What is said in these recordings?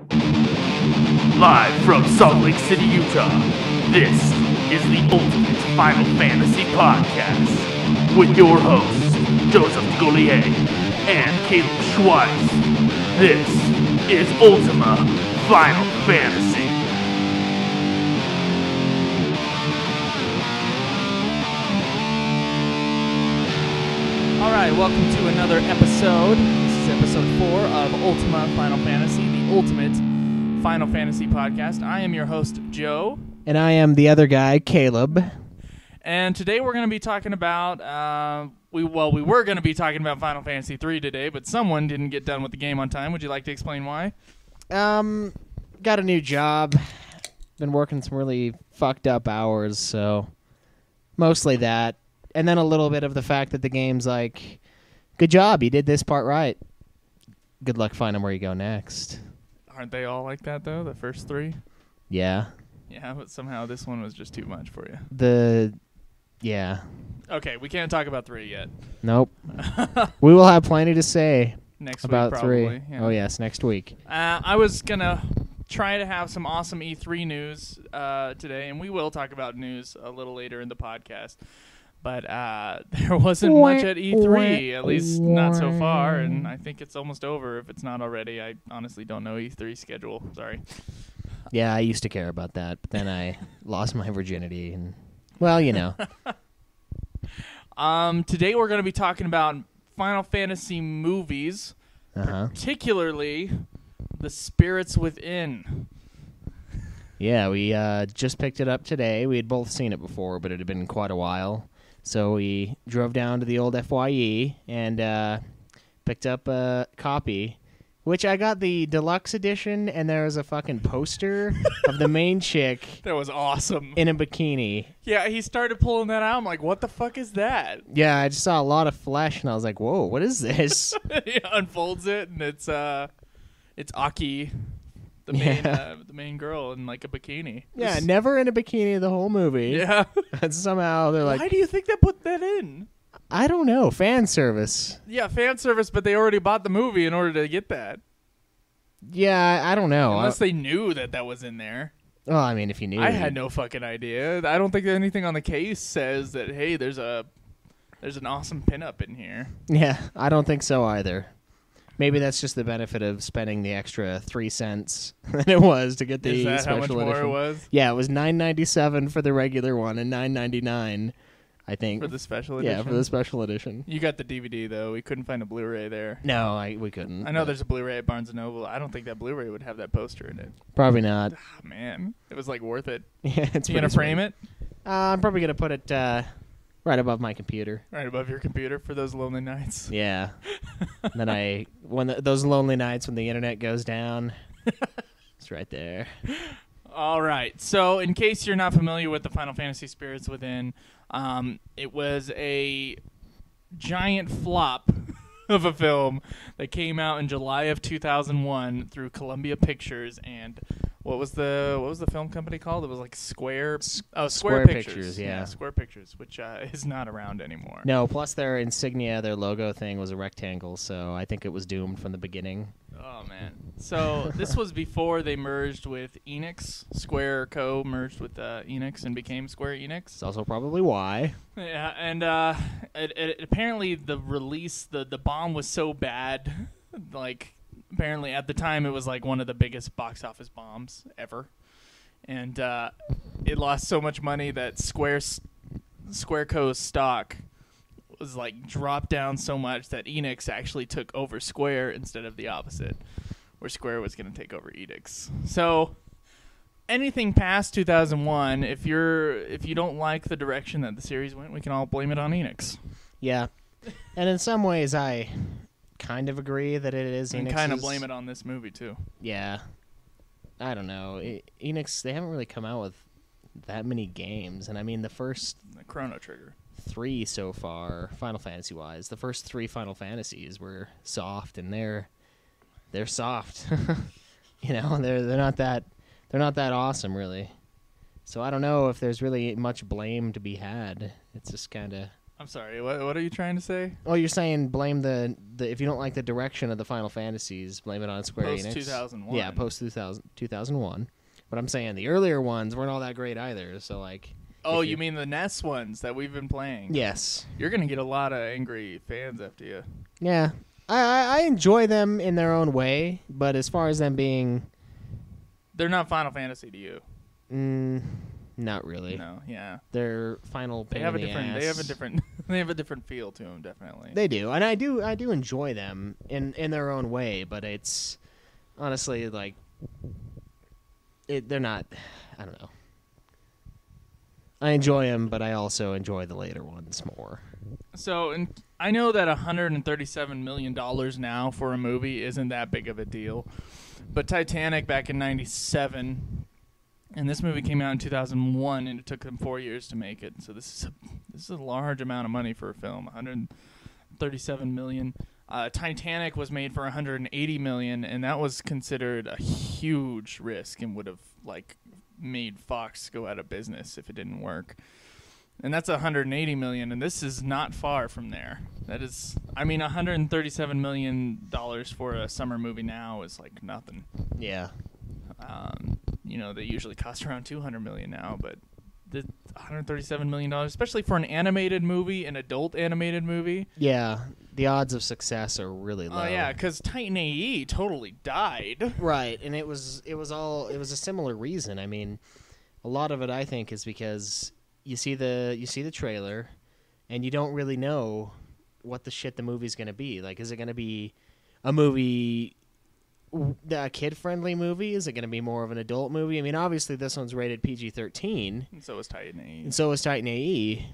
Live from Salt Lake City, Utah, this is the Ultimate Final Fantasy Podcast with your hosts, Joseph Golier and Caleb Schweiss. This is Ultima Final Fantasy. Alright, welcome to another episode. This is episode 4 of Ultima Final Fantasy, the Ultimate Final Fantasy Podcast. I am your host, Joe. And I am the other guy, Caleb. And today we're going to be talking about, we were going to be talking about Final Fantasy III today, but someone didn't get done with the game on time. Would you like to explain why? Got a new job. Been working some really fucked up hours, so mostly that. And then a little bit of the fact that the game's like, good job, you did this part right. Good luck finding where you go next. Aren't they all like that, though, the first 3? Yeah. Yeah, but somehow this one was just too much for you. Yeah. Okay, we can't talk about 3 yet. Nope. We will have plenty to say Next about week, probably. 3. Yeah. Oh, yes, next week. I was going to try to have some awesome E3 news today, and we will talk about news a little later in the podcast. But there wasn't much at E3, at least not so far, and I think it's almost over if it's not already. I honestly don't know E3 schedule. Sorry. Yeah, I used to care about that, but then I lost my virginity, and, well, you know. Today we're going to be talking about Final Fantasy movies, particularly The Spirits Within. Yeah, we just picked it up today. We had both seen it before, but it had been quite a while. So we drove down to the old FYE and picked up a copy, which I got the deluxe edition, and there was a fucking poster of the main chick. That was awesome. In a bikini. Yeah, he started pulling that out. I'm like, what the fuck is that? Yeah, I just saw a lot of flesh, and I was like, whoa, what is this? He unfolds it, and it's Aki. The main girl in like a bikini. Yeah, never in a bikini the whole movie. Yeah. And somehow they're like, why do you think they put that in? I don't know, fan service. Yeah, fan service, but they already bought the movie in order to get that. Yeah, I don't know. Unless they knew that was in there. Well, I mean, if you knew. I had no fucking idea. I don't think anything on the case says that, hey, there's an awesome pinup in here. Yeah, I don't think so either. Maybe that's just the benefit of spending the extra 3 cents that it was to get the special edition. Is that how much edition. more it was? Yeah, it was $9.97 for the regular one and $9.99, I think. For the special edition? Yeah, for the special edition. You got the DVD, though. We couldn't find a Blu-ray there. No, we couldn't. I know there's a Blu-ray at Barnes & Noble. I don't think that Blu-ray would have that poster in it. Probably not. Ah, man. It was, like, worth it. Yeah, it's You going to frame it? I'm probably going to put it right above my computer. Right above your computer for those lonely nights. Yeah. And then those lonely nights when the internet goes down, it's right there. All right. So, in case you're not familiar with the Final Fantasy Spirits Within, it was a giant flop of a film that came out in July of 2001 through Columbia Pictures, and what was the film company called? It was like Square Pictures. Yeah, Square Pictures, which is not around anymore. No, plus their insignia, their logo thing was a rectangle, so I think it was doomed from the beginning. Oh, man. So this was before they merged with Enix. Square Co. merged with Enix and became Square Enix. It's also probably why. Yeah, and apparently the release, the bomb was so bad, like, apparently at the time it was like one of the biggest box office bombs ever. And it lost so much money that Square Co.'s stock was like dropped down so much that Enix actually took over Square instead of the opposite, where Square was going to take over Enix. So anything past 2001, if you don't like the direction that the series went, we can all blame it on Enix. Yeah. And in some ways I kind of agree that it is Enix's. And kind of blame it on this movie too. Yeah. I don't know. Enix, they haven't really come out with that many games, and I mean the Chrono Trigger 3 so far, Final Fantasy wise, the first 3 Final Fantasies were soft, and they're soft. You know, they're not that awesome really. So I don't know if there's really much blame to be had. It's just kind of I'm sorry. What are you trying to say? Oh, you're saying blame the if you don't like the direction of the Final Fantasies, blame it on Square Enix. Post 2001. Yeah, post 2001. But I'm saying the earlier ones weren't all that great either. So like. Oh, you mean the NES ones that we've been playing? Yes. You're gonna get a lot of angry fans after you. Yeah, I enjoy them in their own way, but as far as them being, they're not Final Fantasy to you. Not really. No, yeah. They're Final. They have a different. They have a different feel to them, definitely. They do, and I do enjoy them in their own way, but it's honestly like they're not. I don't know. I enjoy them, but I also enjoy the later ones more. So, and I know that $137 million now for a movie isn't that big of a deal, but Titanic back in '97, and this movie came out in 2001, and it took them 4 years to make it. So this is a large amount of money for a film. $137 million. Titanic was made for $180 million, and that was considered a huge risk and would have made Fox go out of business if it didn't work. And that's $180 million, and this is not far from there. That is, $137 million for a summer movie now is like nothing. Yeah. They usually cost around $200 million now, but the $137 million, especially for an animated movie, an adult animated movie. Yeah, the odds of success are really low. Oh yeah, because Titan AE totally died. Right, and it was a similar reason. I mean, a lot of it I think is because you see the trailer, and you don't really know what the shit the movie's going to be. Like, is it going to be a movie? A kid-friendly movie? Is it going to be more of an adult movie? I mean, obviously this one's rated PG-13. And so is Titan AE.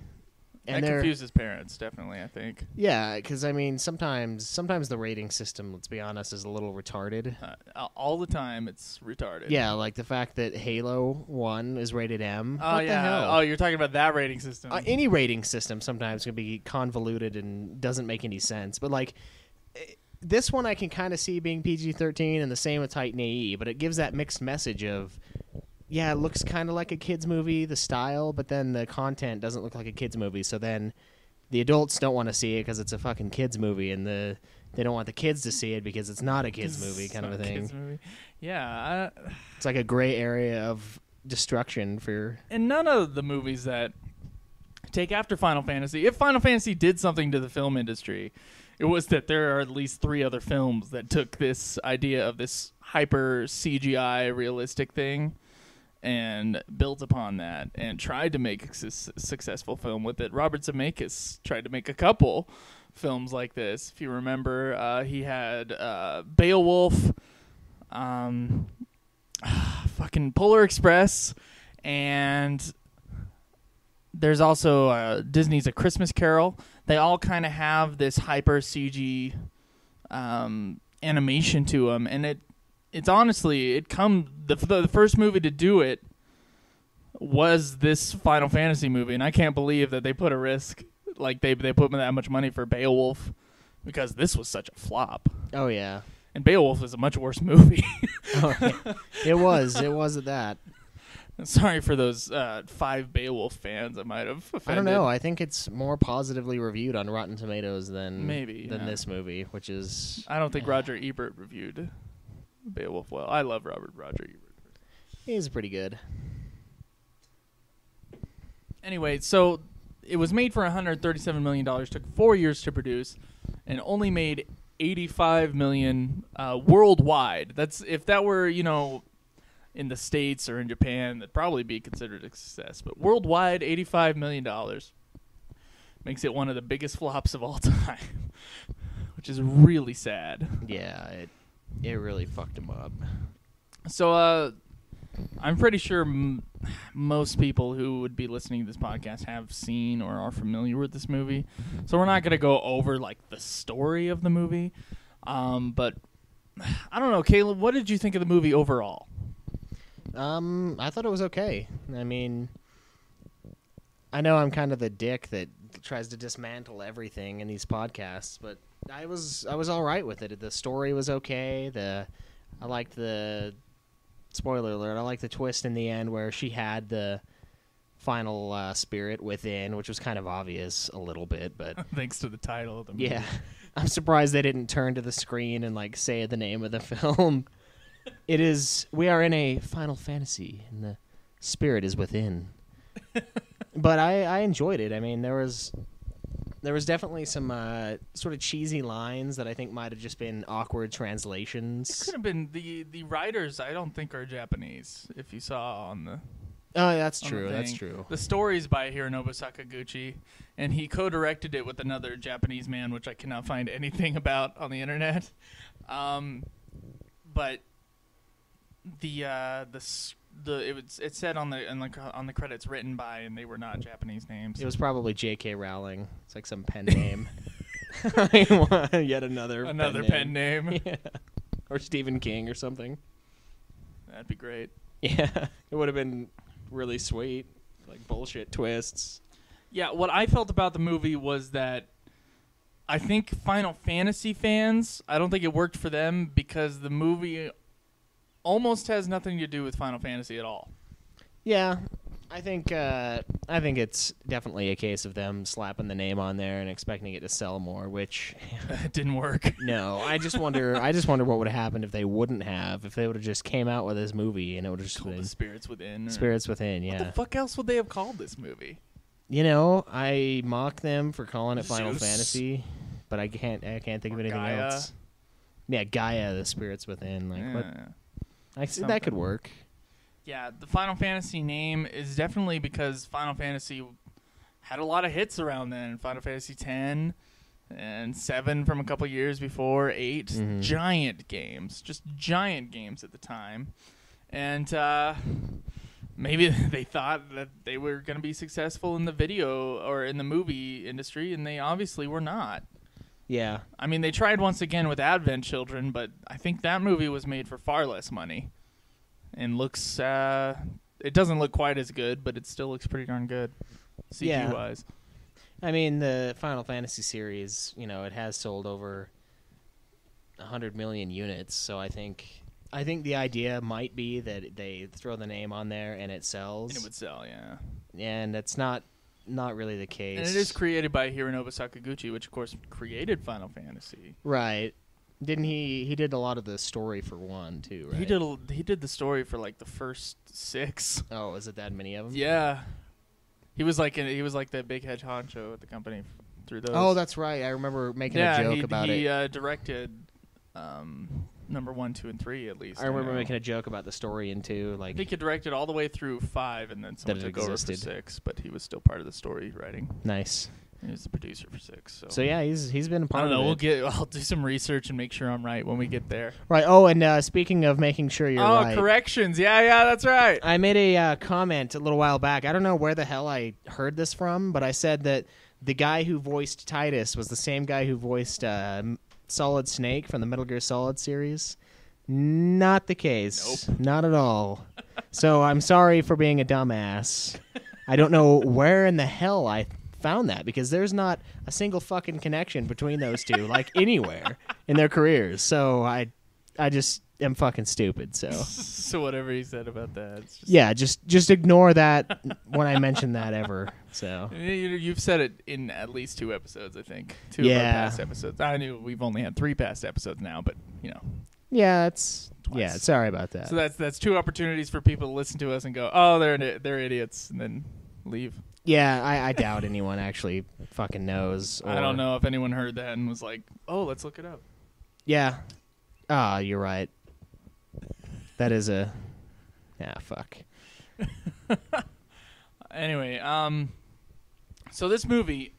And that confuses parents, definitely, I think. Yeah, because, sometimes the rating system, let's be honest, is a little retarded. All the time, it's retarded. Yeah, like the fact that Halo 1 is rated M. Oh, what yeah. the hell? Oh, you're talking about that rating system. Any rating system sometimes can be convoluted and doesn't make any sense. But, this one I can kind of see being PG-13, and the same with Titan AE, but it gives that mixed message of, yeah, it looks kind of like a kid's movie, the style, but then the content doesn't look like a kid's movie, so then the adults don't want to see it because it's a fucking kid's movie, and they don't want the kids to see it because it's not a kid's movie kind of a thing. Kid's movie. Yeah. It's like a gray area of destruction for... And none of the movies that take after Final Fantasy, if Final Fantasy did something to the film industry... It was that there are at least 3 other films that took this idea of this hyper CGI realistic thing and built upon that and tried to make a successful film with it. Robert Zemeckis tried to make a couple films like this. If you remember, he had Beowulf, fucking Polar Express, and there's also Disney's A Christmas Carol. They all kind of have this hyper CG animation to them, and it's honestly the first movie to do it was this Final Fantasy movie, and I can't believe that they put a risk like they put that much money for Beowulf because this was such a flop. Oh yeah, and Beowulf is a much worse movie. Oh, yeah. It was at that. Sorry for those 5 Beowulf fans I might have offended. I don't know. I think it's more positively reviewed on Rotten Tomatoes than this movie, which is... I don't think Roger Ebert reviewed Beowulf well. I love Roger Ebert. He's pretty good. Anyway, so it was made for $137 million, took 4 years to produce, and only made $85 million worldwide. That's if that were, in the States or in Japan, that'd probably be considered a success. But worldwide, $85 million makes it one of the biggest flops of all time, which is really sad. Yeah, it really fucked him up. So I'm pretty sure most people who would be listening to this podcast have seen or are familiar with this movie. So we're not going to go over the story of the movie. But I don't know, Caleb, what did you think of the movie overall? I thought it was okay. I mean, I know I'm kind of the dick that tries to dismantle everything in these podcasts, but I was all right with it. The story was okay. I liked the spoiler alert. I liked the twist in the end where she had the final spirit within, which was kind of obvious a little bit, but Thanks to the title of the movie. yeah. I'm surprised they didn't turn to the screen and like say the name of the film. We are in a Final Fantasy, and the spirit is within. But I enjoyed it. I mean, there was definitely some sort of cheesy lines that I think might have just been awkward translations. Could have been the writers. I don't think are Japanese. If you saw on the Oh, that's on true. the That's thing. true. The story's by Hironobu Sakaguchi, and he co-directed it with another Japanese man, which I cannot find anything about on the internet. But it said on the credits written by, and they were not Japanese names. It was probably J.K. Rowling. It's like some pen name. Yet another pen name. Yeah. Or Stephen King or something. That'd be great. Yeah, it would have been really sweet. Like bullshit twists. Yeah, what I felt about the movie was that I think Final Fantasy fans, I don't think it worked for them because the movie almost has nothing to do with Final Fantasy at all. Yeah, I think it's definitely a case of them slapping the name on there and expecting it to sell more, which It didn't work. no. I just wonder what would have happened if they wouldn't have, if they would have just came out with this movie and it would have just Called been The Spirits Within. Spirits Within. What Yeah, the fuck else would they have called this movie? you know, I mock them for calling it Final Zeus. Fantasy, but I can't think of anything Gaia. else. Yeah, Gaia, the Spirits Within. Like what? I see that could work. Yeah, the Final Fantasy name is definitely because Final Fantasy had a lot of hits around then. Final Fantasy X and 7 from a couple years before, 8. Mhm. Giant games. Just giant games at the time. And maybe they thought that they were going to be successful in the video or in the movie industry, and they obviously were not. Yeah. I mean, they tried once again with Advent Children, but I think that movie was made for far less money. And looks, it doesn't look quite as good, but it still looks pretty darn good, CG-wise. I mean, the Final Fantasy series, you know, it has sold over 100 million units, so I think the idea might be that they throw the name on there and it sells. And it would sell, yeah. And that's not really the case. And it is created by Hironobu Sakaguchi, which, of course, created Final Fantasy. Right. Didn't he did a lot of the story for 1 too, right? He did the story for like the first 6. Oh, is it that many of them? Yeah. He was like the big head honcho at the company through those. Oh, that's right. I remember making a joke about it. He directed number 1, 2, and 3 at least. I remember making a joke about the story in 2, I like think he directed all the way through 5, and then someone That it took over for existed. 6, but he was still part of the story writing. nice. He was the producer for 6. So yeah, he's been a I part don't know. of it. I'll do some research and make sure I'm right when we get there. Right. Oh, and speaking of making sure you're right. Corrections. Yeah, that's right. I made a comment a little while back. I don't know where the hell I heard this from, but I said that the guy who voiced Titus was the same guy who voiced Solid Snake from the Metal Gear Solid series. Not the case. Nope. Not at all. So I'm sorry for being a dumbass. I don't know where in the hell I found that, because there's not a single fucking connection between those two, like anywhere in their careers. So I just am fucking stupid. So So whatever he said about that. It's just, yeah, just ignore that when I mention that ever. So You've said it in at least 2 episodes, I think. 2 Yeah. of our past episodes. I knew we've only had 3 past episodes now, but you know. yeah, it's Twice. yeah. Sorry about that. So that's 2 opportunities for people to listen to us and go, "Oh, they're idiots," and then leave. Yeah, I doubt anyone actually fucking knows. I don't know if anyone heard that and was like, "Oh, let's look it up." Yeah. Ah, you're right. That is a... fuck. Anyway, so this movie,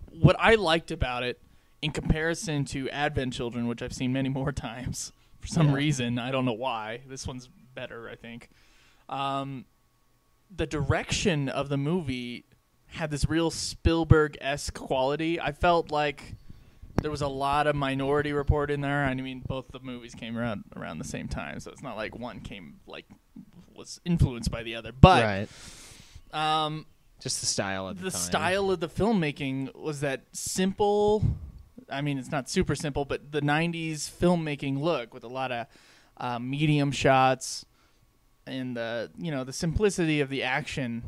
what I liked about it, in comparison to Advent Children, which I've seen many more times for some Yeah. reason, I don't know why. This one's better, I think. The direction of the movie had this real Spielberg-esque quality. I felt like there was a lot of Minority Report in there. I mean, both the movies came around the same time, so it's not like one was influenced by the other. But Right. Just the style of the time. style of the filmmaking was that simple. I mean, it's not super simple, but the 90s filmmaking look with a lot of medium shots and the simplicity of the action.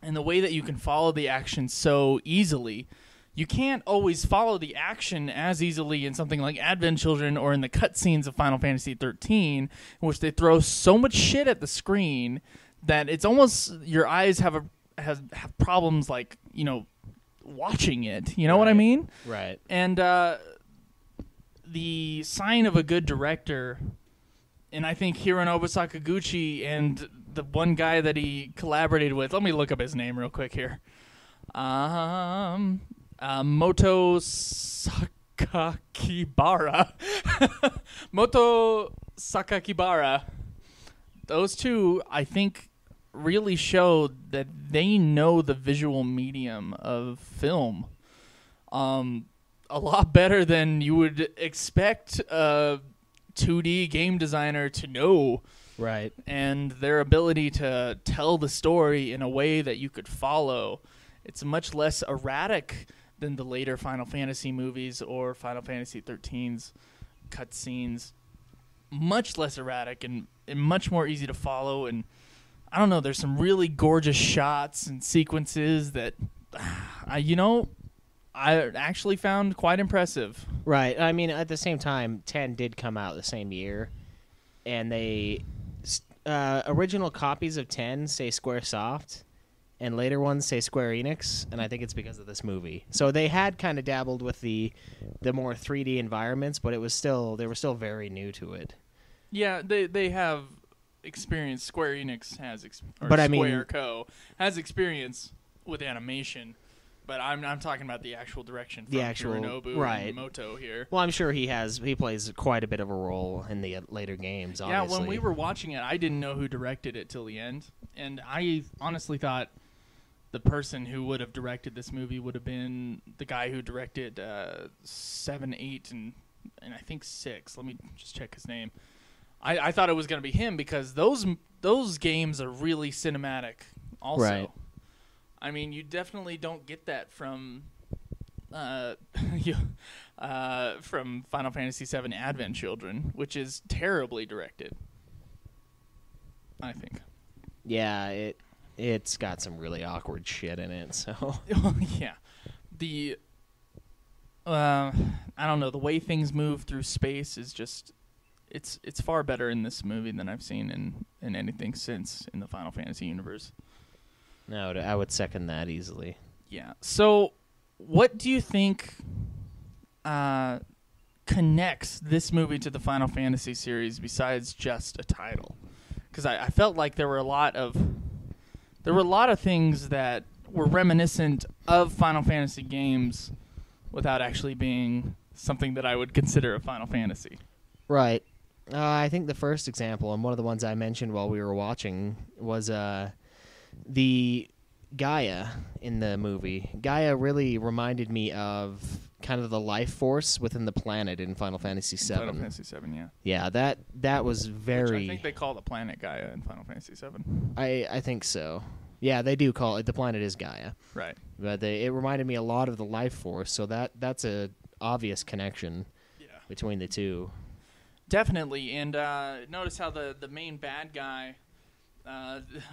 and the way that you can follow the action so easily. You can't always follow the action as easily in something like Advent Children or in the cutscenes of Final Fantasy XIII, in which they throw so much shit at the screen that it's almost your eyes have problems, like, watching it. You know what I mean? Right. And the sign of a good director, and I think Hironobu Sakaguchi and the one guy that he collaborated with, let me look up his name real quick here. Moto Sakakibara. Moto Sakakibara. Those two, I think, really showed that they know the visual medium of film a lot better than you would expect a 2D game designer to know. Right. And their ability to tell the story in a way that you could follow. It's much less erratic than the later Final Fantasy movies or Final Fantasy XIII's cutscenes. Much less erratic and much more easy to follow. And I don't know, there's some really gorgeous shots and sequences that, I actually found quite impressive. Right. I mean, at the same time, 10 did come out the same year, and they original copies of 10 say Squaresoft, and later ones say Square Enix, and I think it's because of this movie. So they had kind of dabbled with the more 3D environments, but they were still very new to it. Yeah, they have experience. Square Enix has has experience with animation, but I'm talking about the actual direction from Hironobu and Moto here. Well, I'm sure he plays quite a bit of a role in the later games, obviously. Yeah, when we were watching it, I didn't know who directed it till the end, and I honestly thought the person who would have directed this movie would have been the guy who directed 7, 8, and I think 6. Let me just check his name. I thought it was going to be him because those games are really cinematic also. Right. I mean, you definitely don't get that from from Final Fantasy VII Advent Children, which is terribly directed, I think. Yeah, it's got some really awkward shit in it, so. Yeah. I don't know, the way things move through space is just, it's far better in this movie than I've seen in anything since in the Final Fantasy universe. No, I would second that easily. Yeah. So, what do you think connects this movie to the Final Fantasy series besides just a title? Because I felt like there were a lot of things that were reminiscent of Final Fantasy games without actually being something that I would consider a Final Fantasy. Right. I think the first example, and one of the ones I mentioned while we were watching, was the Gaia in the movie. Gaia really reminded me of kind of the life force within the planet in Final Fantasy VII. Final Fantasy VII, yeah. Yeah, that was very... Which I think they call the planet Gaia in Final Fantasy VII. I think so. Yeah, they do call it. The planet is Gaia. Right. But it reminded me a lot of the life force, so that's a obvious connection between the two. Definitely, and notice how the main bad guy,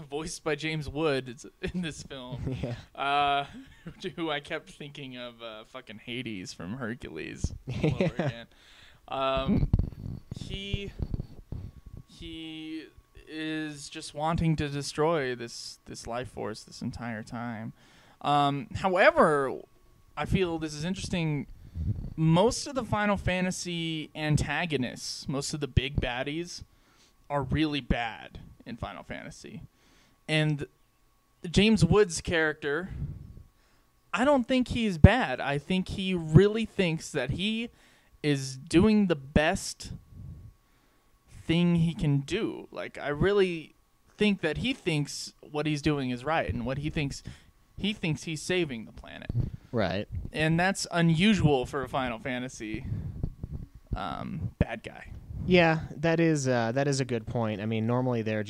voiced by James Wood in this film, who I kept thinking of fucking Hades from Hercules all over again. He is just wanting to destroy this life force this entire time. However, I feel this is interesting. Most of the Final Fantasy antagonists, most of the big baddies, are really bad in Final Fantasy. And James Wood's character, I don't think he's bad. I think he really thinks that he is doing the best thing he can do. Like, I really think that he thinks what he's doing is right, and what he thinks he's saving the planet. Right. And that's unusual for a Final Fantasy bad guy. Yeah, that is a good point. I mean, normally they're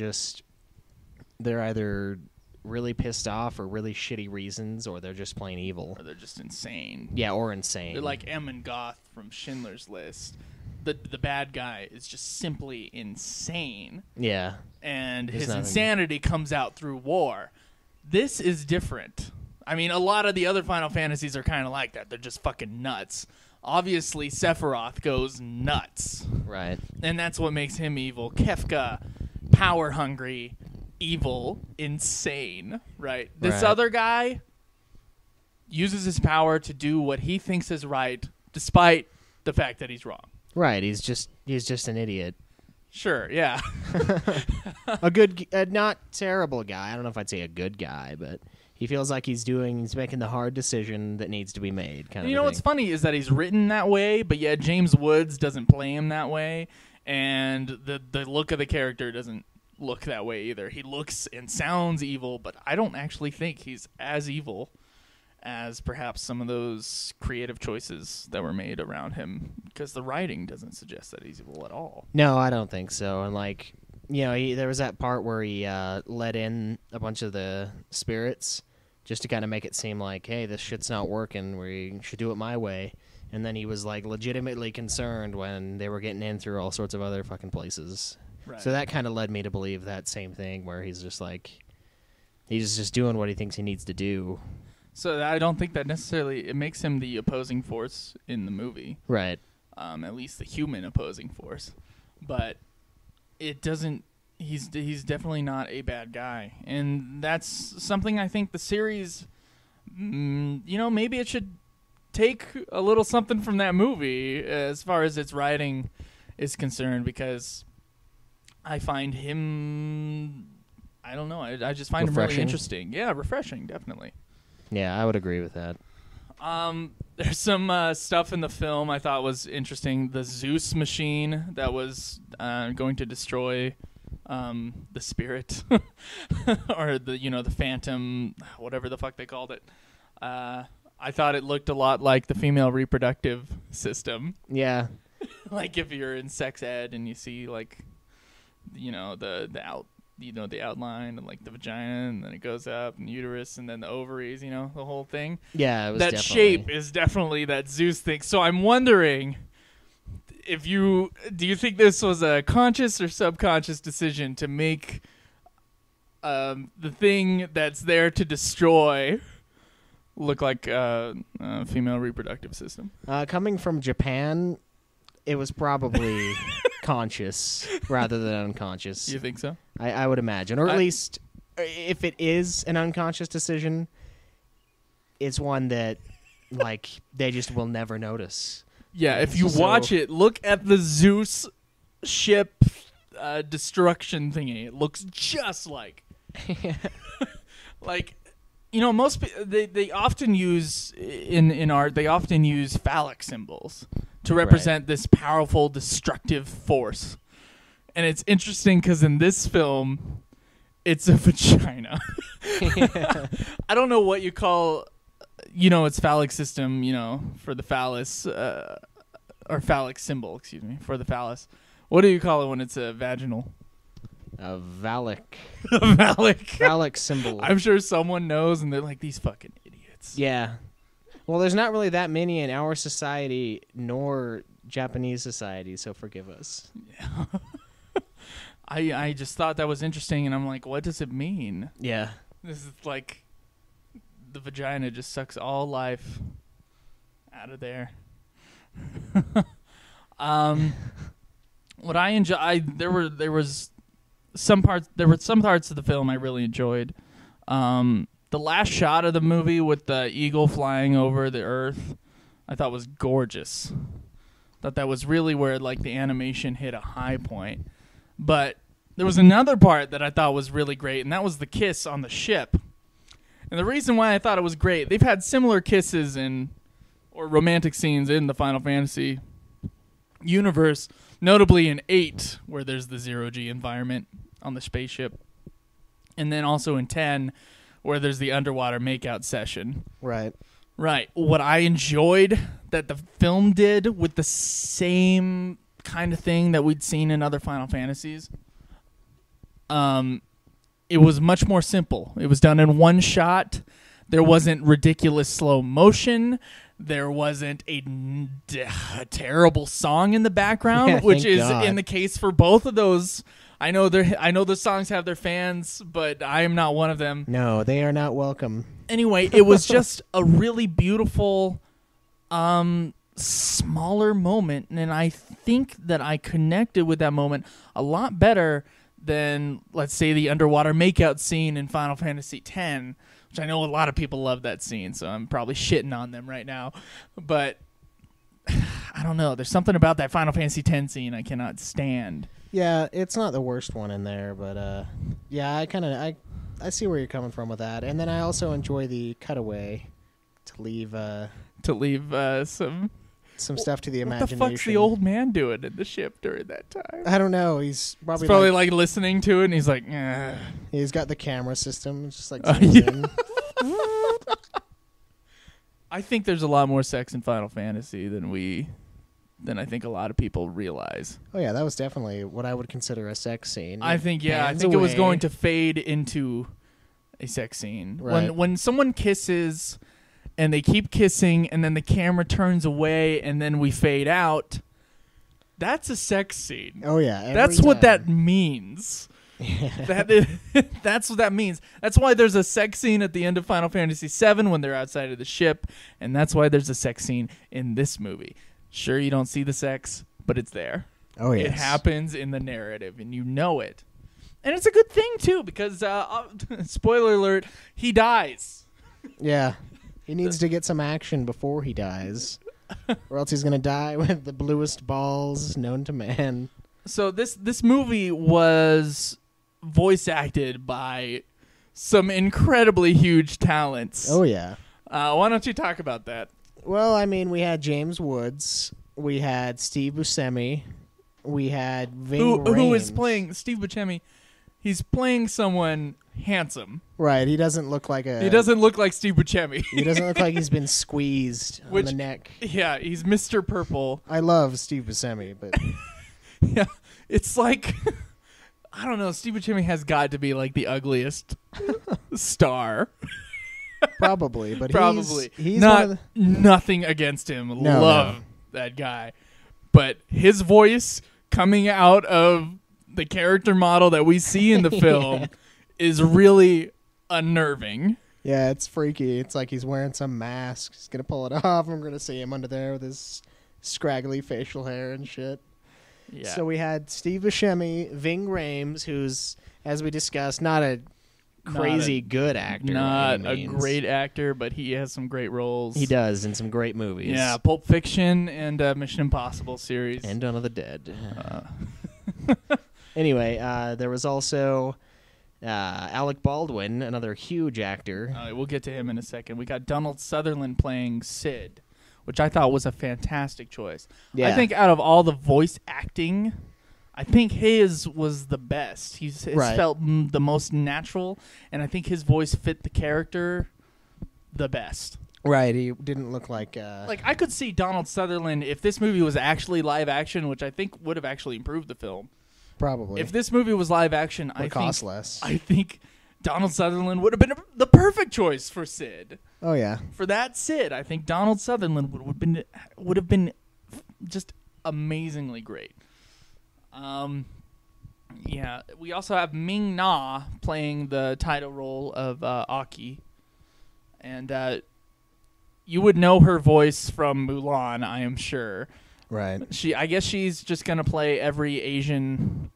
either really pissed off for really shitty reasons, or they're just plain evil. Or they're just insane. Yeah, or insane. They're like Em Goth from Schindler's List. The bad guy is just simply insane. Yeah. And his insanity comes out through war. This is different. I mean, a lot of the other Final Fantasies are kind of like that. They're just fucking nuts. Obviously, Sephiroth goes nuts. Right. And that's what makes him evil. Kefka, power hungry, evil, insane, right? This other guy uses his power to do what he thinks is right, despite the fact that he's wrong. Right. He's just an idiot. Sure, yeah. A not terrible guy. I don't know if I'd say a good guy, but he feels like he's making the hard decision that needs to be made. Kind of. You know what's funny is that he's written that way, but yet James Woods doesn't play him that way, and the look of the character doesn't look that way either. He looks and sounds evil, but I don't actually think he's as evil as perhaps some of those creative choices that were made around him, because the writing doesn't suggest that he's evil at all. No, I don't think so. And there was that part where he let in a bunch of the spirits just to kind of make it seem like, hey, this shit's not working. We should do it my way. And then he was legitimately concerned when they were getting in through all sorts of other fucking places. Right. So that kind of led me to believe that same thing, where he's just he's just doing what he thinks he needs to do. So I don't think that necessarily it makes him the opposing force in the movie. Right. At least the human opposing force. But it doesn't... He's definitely not a bad guy. And that's something I think the series... maybe it should take a little something from that movie as far as its writing is concerned, because I find him... I don't know. I just find him really interesting. Yeah, refreshing, definitely. Yeah, I would agree with that. There's some stuff in the film I thought was interesting. The Zeus machine that was going to destroy the spirit, or the phantom, whatever the fuck they called it. I thought it looked a lot like the female reproductive system. Yeah. Like if you're in sex ed and you see the outline and the vagina, and then it goes up, and the uterus, and then the ovaries, the whole thing. Yeah, it was that shape is definitely that Zeus thing. So I'm wondering do you think this was a conscious or subconscious decision to make the thing that's there to destroy look like a female reproductive system? Coming from Japan, it was probably conscious rather than unconscious. You think so? I would imagine. Or at least, if it is an unconscious decision, it's one that, they just will never notice. Yeah, if you watch it, look at the Zeus ship destruction thingy. It looks just like... most they often use in art, they often use phallic symbols to represent this powerful destructive force. And it's interesting because in this film, it's a vagina. I don't know what you call, its phallic system, for the phallus, or phallic symbol, excuse me, for the phallus. What do you call it when it's a vaginal? A phallic. Phallic symbol. I'm sure someone knows, and they're like, these fucking idiots. Yeah. Well, there's not really that many in our society, nor Japanese society, so forgive us. Yeah. I just thought that was interesting, and I'm like, what does it mean? Yeah. This is like the vagina just sucks all life out of there. What I enjoy, there were some parts of the film I really enjoyed. The last shot of the movie with the eagle flying over the earth, I thought was gorgeous. Thought that was really where the animation hit a high point. But there was another part that I thought was really great, and that was the kiss on the ship. And the reason why I thought it was great, they've had similar kisses or romantic scenes in the Final Fantasy universe, notably in 8, where there's the 0G environment on the spaceship, and then also in 10, where there's the underwater makeout session. Right. What I enjoyed that the film did with the same kind of thing that we'd seen in other Final Fantasies, it was much more simple. It was done in one shot. There wasn't ridiculous slow motion. There wasn't a terrible song in the background, which is in the case for both of those I know the songs have their fans, but I am not one of them. No, they are not welcome. Anyway, it was just a really beautiful, smaller moment, and I think that I connected with that moment a lot better than, let's say, the underwater makeout scene in Final Fantasy X, which I know a lot of people love that scene, so I'm probably shitting on them right now. But I don't know. There's something about that Final Fantasy X scene I cannot stand. Yeah, it's not the worst one in there, but yeah, I see where you're coming from with that. And then I also enjoy the cutaway to leave some stuff to the imagination. What the fuck's the old man doing in the ship during that time? I don't know. He's probably like listening to it, and he's like, eh. He's got the camera system, just like yeah. I think there's a lot more sex in Final Fantasy than I think a lot of people realize. Oh yeah, that was definitely what I would consider a sex scene. I think it was going to fade into a sex scene. Right. When someone kisses and they keep kissing and then the camera turns away and then we fade out, that's a sex scene. Oh yeah. That's what that means. That's what that means. That's why there's a sex scene at the end of Final Fantasy VII when they're outside of the ship, and that's why there's a sex scene in this movie. Sure, you don't see the sex, but it's there. Oh yes. It happens in the narrative, and you know it. And it's a good thing, too, because, spoiler alert, he dies. Yeah. He needs to get some action before he dies, or else he's going to die with the bluest balls known to man. So this movie was voice acted by some incredibly huge talents. Oh, yeah. Why don't you talk about that? Well, I mean, we had James Woods, we had Steve Buscemi, we had Ving Rhames. Who is playing Steve Buscemi? He's playing someone handsome. Right, he doesn't look like He doesn't look like Steve Buscemi. He doesn't look like he's been squeezed on the neck. Yeah, he's Mr. Purple. I love Steve Buscemi, but yeah, it's like I don't know. Steve Buscemi has got to be like the ugliest star. Probably, but he's not nothing against him. Love that guy, but his voice coming out of the character model that we see in the film is really unnerving. Yeah, it's freaky. It's like he's wearing some mask. He's gonna pull it off. I'm gonna see him under there with his scraggly facial hair and shit. Yeah. So we had Steve Buscemi, Ving Rhames, who's, as we discussed, not a crazy good actor. Not a great actor, but he has some great roles. He does in some great movies. Yeah, Pulp Fiction and Mission Impossible series. And Dawn of the Dead. Anyway, there was also Alec Baldwin, another huge actor. We'll get to him in a second. We got Donald Sutherland playing Sid, which I thought was a fantastic choice. Yeah. I think out of all the voice acting, I think his was the best. His felt the most natural, and I think his voice fit the character the best. Right, he didn't look like... Like, I could see Donald Sutherland, if this movie was actually live action, which I think would have actually improved the film. Probably. If this movie was live action, less. I think Donald Sutherland would have been the perfect choice for Sid. Oh, yeah. For that Sid, I think Donald Sutherland would have been just amazingly great. Yeah, we also have Ming Na playing the title role of Aki. And you would know her voice from Mulan, I am sure. Right. I guess she's just going to play every Asian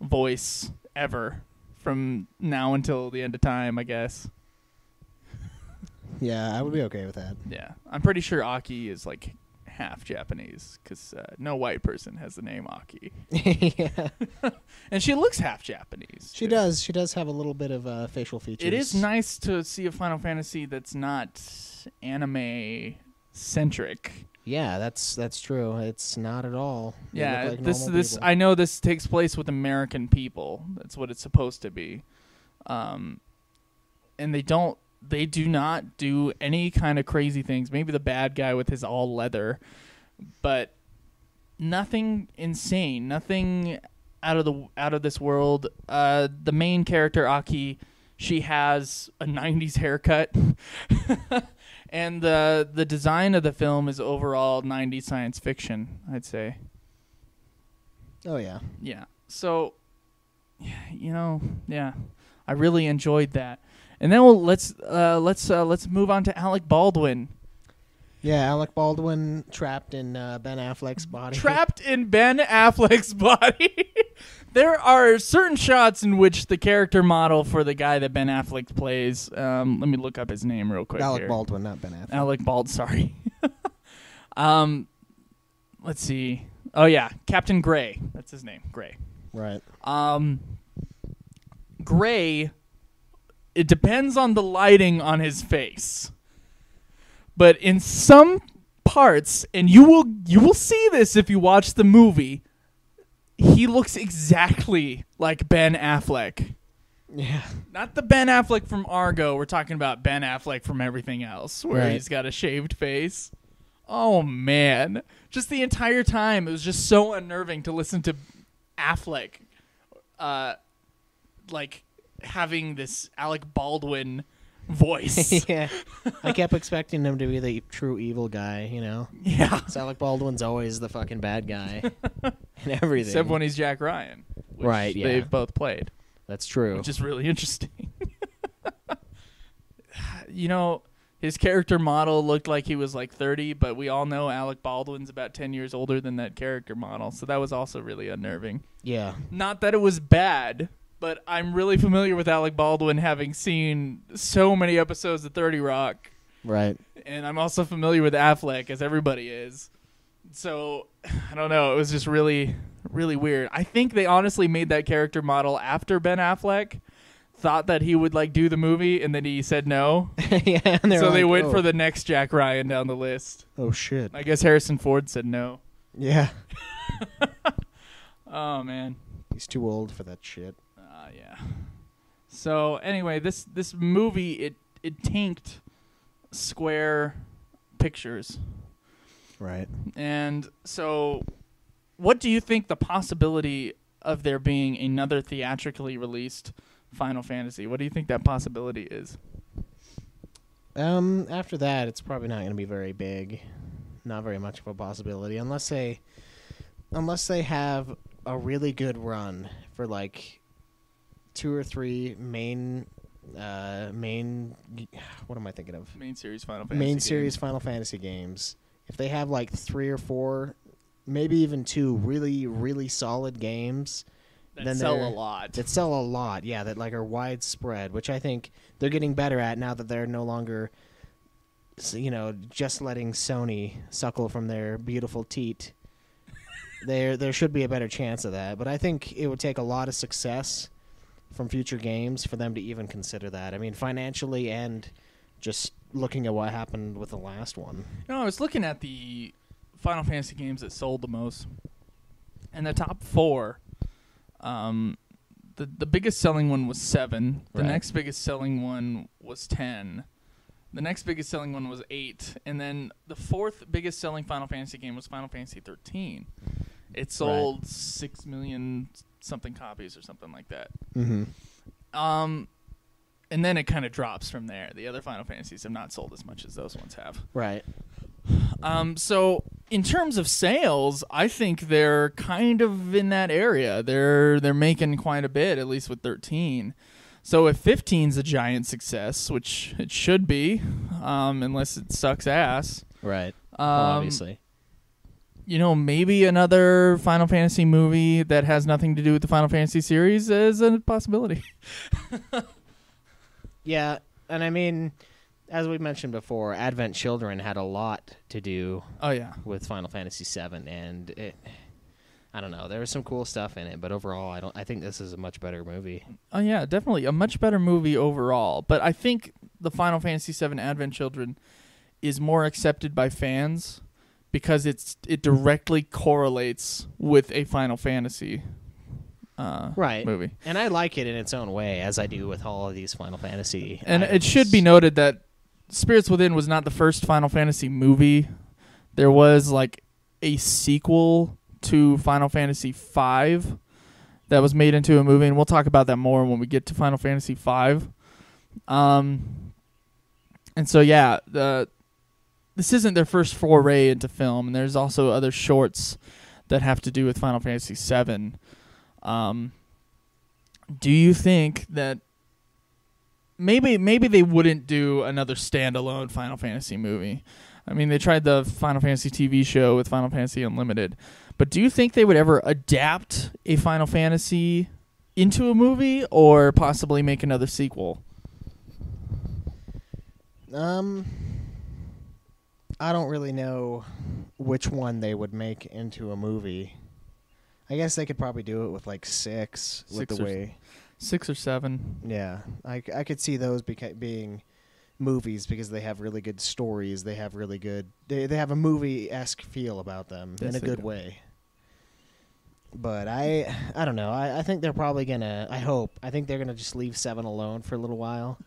voice ever from now until the end of time, I guess. Yeah, I would be okay with that. Yeah. I'm pretty sure Aki is like half Japanese because no white person has the name Aki. Yeah. And she looks half Japanese. She does. She does have a little bit of facial features. It is nice to see a Final Fantasy that's not anime-centric. Yeah, that's true. It's not at all. They Yeah, look like this normal people. I know this takes place with American people. That's what it's supposed to be. And they do not do any kind of crazy things. Maybe the bad guy with his all leather, but nothing insane, nothing out of this world. The main character Aki, she has a 90s haircut. And the design of the film is overall 90s science fiction, I'd say. Oh, yeah. Yeah. So yeah, I really enjoyed that. And then let's move on to Alec Baldwin. Yeah, Alec Baldwin trapped in Ben Affleck's body. Trapped in Ben Affleck's body. There are certain shots in which the character model for the guy that Ben Affleck plays. Let me look up his name real quick. Alec here. Baldwin, not Ben Affleck. Alec Bald. Sorry. Let's see. Oh yeah, Captain Gray. That's his name. Gray. Right. Gray. It depends on the lighting on his face. But in some parts, and you will see this if you watch the movie, he looks exactly like Ben Affleck. Yeah. Not the Ben Affleck from Argo. We're talking about Ben Affleck from everything else, where he's got a shaved face. Oh, man. Just the entire time, it was just so unnerving to listen to Affleck, having this Alec Baldwin voice. Yeah. I kept expecting him to be the true evil guy, Yeah. So Alec Baldwin's always the fucking bad guy and everything. Except when he's Jack Ryan. Which right, yeah. They've both played. That's true. Which is really interesting. His character model looked like he was like 30, but we all know Alec Baldwin's about 10 years older than that character model, so that was also really unnerving. Yeah. Not that it was bad, but I'm really familiar with Alec Baldwin, having seen so many episodes of 30 Rock. Right. And I'm also familiar with Affleck, as everybody is. So, I don't know. It was just really, really weird. I think they honestly made that character model after Ben Affleck thought that he would do the movie, and then he said no. Yeah. And so they went for the next Jack Ryan down the list. Oh, shit. I guess Harrison Ford said no. Yeah. Oh, man. He's too old for that shit. Yeah. So anyway, this movie it tanked Square Pictures. Right. And so, what do you think the possibility of there being another theatrically released Final Fantasy? What do you think that possibility is? After that, it's probably not going to be very big. Not very much of a possibility, unless they have a really good run for 2 or 3 main what am I thinking of? Main series Final Fantasy. Main series Final Fantasy games. If they have 3 or 4, maybe even 2 really, really solid games that sell a lot. That sell a lot, yeah, that are widespread, which I think they're getting better at now that they're no longer just letting Sony suckle from their beautiful teat. There should be a better chance of that, but I think it would take a lot of success from future games for them to even consider that. I mean, financially and just looking at what happened with the last one. I was looking at the Final Fantasy games that sold the most, and the top 4, the biggest selling one was 7. The next biggest selling one was 10. The next biggest selling one was 8, and then the 4th biggest selling Final Fantasy game was Final Fantasy 13. It sold 6 million something copies or something like that. Mm-hmm. And then it kind of drops from there. The other Final Fantasies have not sold as much as those ones have. Right. So in terms of sales, I think they're kind of in that area. They're making quite a bit, at least with 13. So if 15's a giant success, which it should be, unless it sucks ass. Right. Obviously. Maybe another Final Fantasy movie that has nothing to do with the Final Fantasy series is a possibility. Yeah, and I mean, as we mentioned before, Advent Children had a lot to do with Final Fantasy VII, and I don't know, there was some cool stuff in it, but overall, I think this is a much better movie. Oh yeah, definitely a much better movie overall, but I think the Final Fantasy VII Advent Children is more accepted by fans because it directly correlates with a Final Fantasy movie. And I like it in its own way, as I do with all of these Final Fantasy And items. it should be noted that Spirits Within was not the first Final Fantasy movie. There was a sequel to Final Fantasy V that was made into a movie, and we'll talk about that more when we get to Final Fantasy V. And so, yeah, this isn't their first foray into film, and there's also other shorts that have to do with Final Fantasy VII. do you think that maybe they wouldn't do another standalone Final Fantasy movie? I mean, they tried the Final Fantasy TV show with Final Fantasy Unlimited, but do you think they would ever adapt a Final Fantasy into a movie or possibly make another sequel? I don't really know which one they would make into a movie. I guess they could probably do it with like 6 with the way 6 or 7. Yeah, I could see those being movies because they have really good stories. They have really good. They have a movie-esque feel about them in a good way. But I don't know. I think they're probably gonna. I think they're gonna just leave 7 alone for a little while.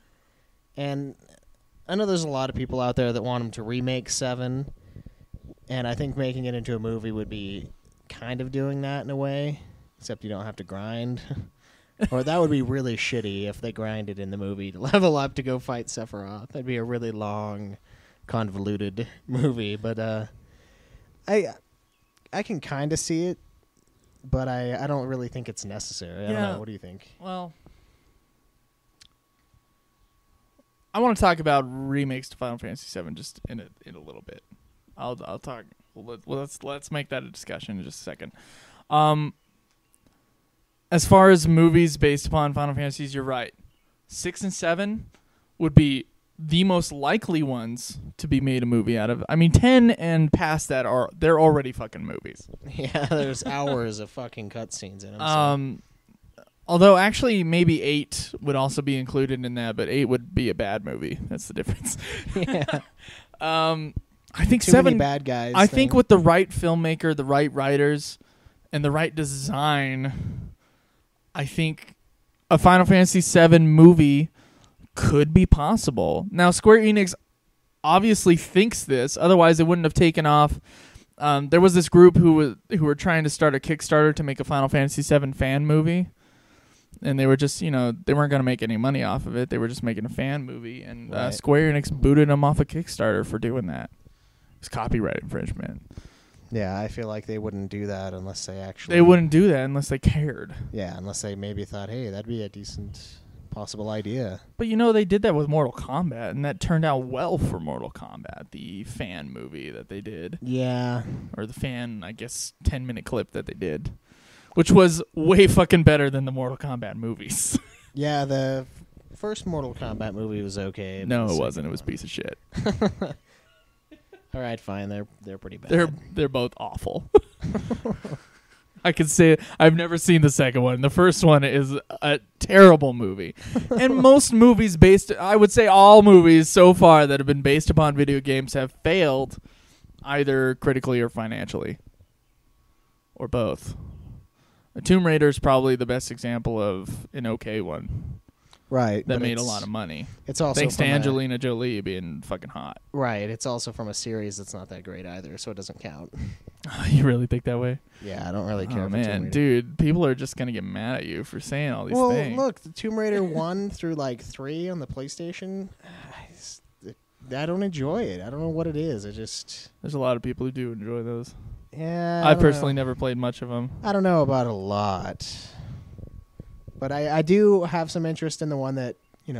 And I know there's a lot of people out there that want them to remake 7, and I think making it into a movie would be kind of doing that in a way, except you don't have to grind. Or that would be really shitty if they grinded in the movie to level up to go fight Sephiroth. That'd be a really long, convoluted movie. But I can kind of see it, but I don't really think it's necessary. I don't know. What do you think? Well, I want to talk about remakes to Final Fantasy VII just in a little bit. I'll talk. Let's make that a discussion in just a second. As far as movies based upon Final Fantasies, you're right. 6 and 7 would be the most likely ones to be made a movie out of. I mean, 10 and past that they're already fucking movies. Yeah, there's hours of fucking cutscenes in them. Although actually maybe 8 would also be included in that, but 8 would be a bad movie. That's the difference. Yeah. I think Too 7 many bad guys. I think with the right filmmaker, the right writers, and the right design, I think a Final Fantasy VII movie could be possible. Now, Square Enix obviously thinks this, otherwise it wouldn't have taken off. There was this group who were trying to start a Kickstarter to make a Final Fantasy VII fan movie, and they were just, they weren't going to make any money off of it. They were just making a fan movie, and right. Square Enix booted them off a Kickstarter for doing that. It was copyright infringement. Yeah, I feel like they wouldn't do that unless they actually... They wouldn't do that unless they cared. Yeah, unless they maybe thought, hey, that'd be a decent possible idea. But, they did that with Mortal Kombat, and that turned out well for Mortal Kombat, the fan movie that they did. Yeah. Or the fan, 10-minute clip that they did, which was way fucking better than the Mortal Kombat movies. Yeah, the first Mortal Kombat movie was okay. No, it wasn't. It was a piece of shit. All right, fine. They're pretty bad. They're both awful. I can say it. I've never seen the second one. The first one is a terrible movie. And most movies I would say all movies so far that have been based upon video games have failed either critically or financially. Or both. Tomb Raider is probably the best example of an okay one. Right. That made a lot of money. It's also thanks to Angelina Jolie being fucking hot. Right. It's also from a series that's not that great either, so it doesn't count. You really think that way? Yeah, I don't really care. Oh, man, dude, people are just going to get mad at you for saying all these things. Well, look, the Tomb Raider 1 through 3 on the PlayStation, I don't enjoy it. I don't know what it is. There's a lot of people who do enjoy those. Yeah. I personally never played much of them. I don't know about a lot. But I do have some interest in the one that,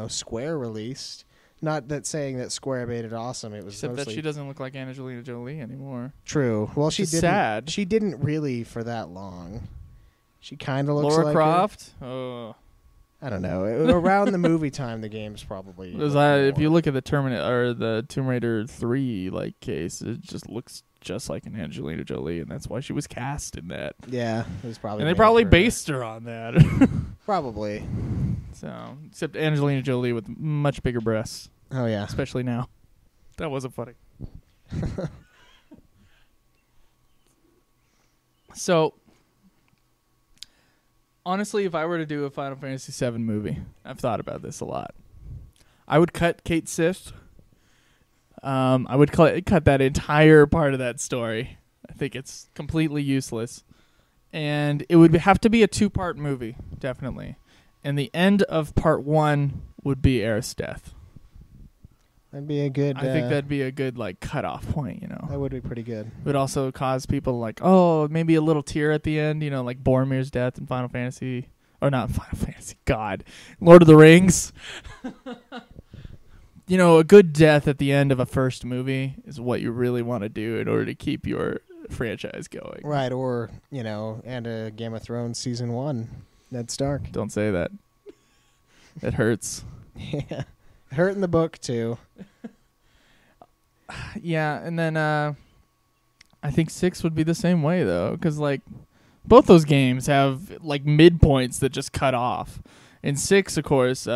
Square released. Not that saying that Square made it awesome. It was Except that she doesn't look like Angelina Jolie anymore. True. Well, she didn't. Sad. She didn't really for that long. She kind of looks Lara like Croft? her. Oh. I don't know. Around the movie time, the game's probably. If you look at the the Tomb Raider 3 case, it just looks just like an Angelina Jolie, and that's why she was cast in that. Yeah, it was probably. And they probably based her on that. Probably. So, except Angelina Jolie with much bigger breasts. Oh yeah, especially now. That wasn't funny. So, honestly, if I were to do a Final Fantasy VII movie, I've thought about this a lot. I would cut Kate Sith. I would cut that entire part of that story. I think it's completely useless. And it would have to be a 2-part movie, definitely. And the end of part 1 would be Aerith's death. That'd be a good... I think that'd be a good, cutoff point, That would be pretty good. It would also cause people maybe a little tear at the end, like Boromir's death in Final Fantasy, Or not Final Fantasy. God. Lord of the Rings. A good death at the end of a first movie is what you really want to do in order to keep your franchise going. Right, or, and Game of Thrones Season 1. Ned Stark. Don't say that. It hurts. Yeah. It hurt in the book, too. Yeah, and then I think 6 would be the same way, though, because, both those games have, midpoints that just cut off. In 6, of course,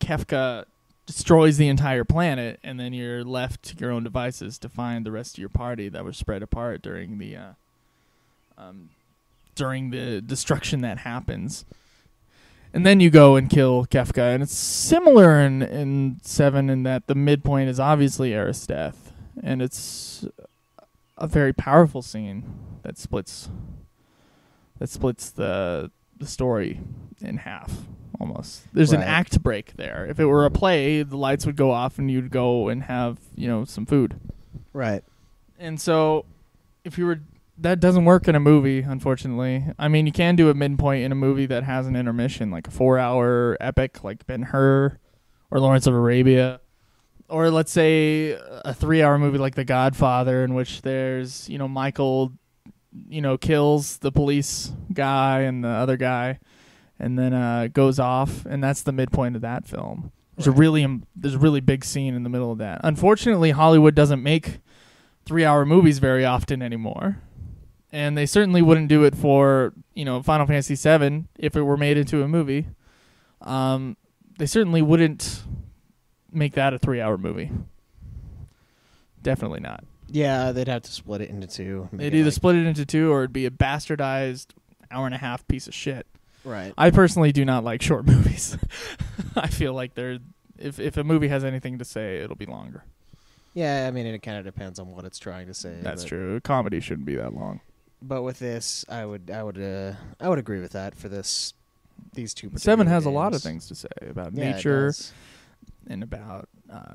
Kefka destroys the entire planet, and then you're left to your own devices to find the rest of your party that was spread apart during the destruction that happens. And then you go and kill Kefka, and it's similar in 7 in that the midpoint is obviously Aerith's death, and it's a very powerful scene that splits the story in half. Almost. There's an act break there. If it were a play, the lights would go off and you'd go and have, some food. Right. And so that doesn't work in a movie, unfortunately. I mean, you can do a midpoint in a movie that has an intermission, like a 4-hour epic like Ben-Hur or Lawrence of Arabia. Or let's say a 3-hour movie like The Godfather, in which there's, Michael, kills the police guy and the other guy. And then goes off, and that's the midpoint of that film. There's a really big scene in the middle of that. Unfortunately, Hollywood doesn't make 3-hour movies very often anymore, and they certainly wouldn't do it for Final Fantasy VII if it were made into a movie. They certainly wouldn't make that a 3-hour movie. Definitely not. Yeah, they'd have to split it into two. They'd either split it into two, or it'd be a bastardized hour-and-a-half piece of shit. Right. I personally do not like short movies. I feel like if a movie has anything to say, it'll be longer. Yeah, I mean, it kind of depends on what it's trying to say. That's true. A comedy shouldn't be that long. But with this, I would agree with that for these two. 7 has games. a lot of things to say about nature and about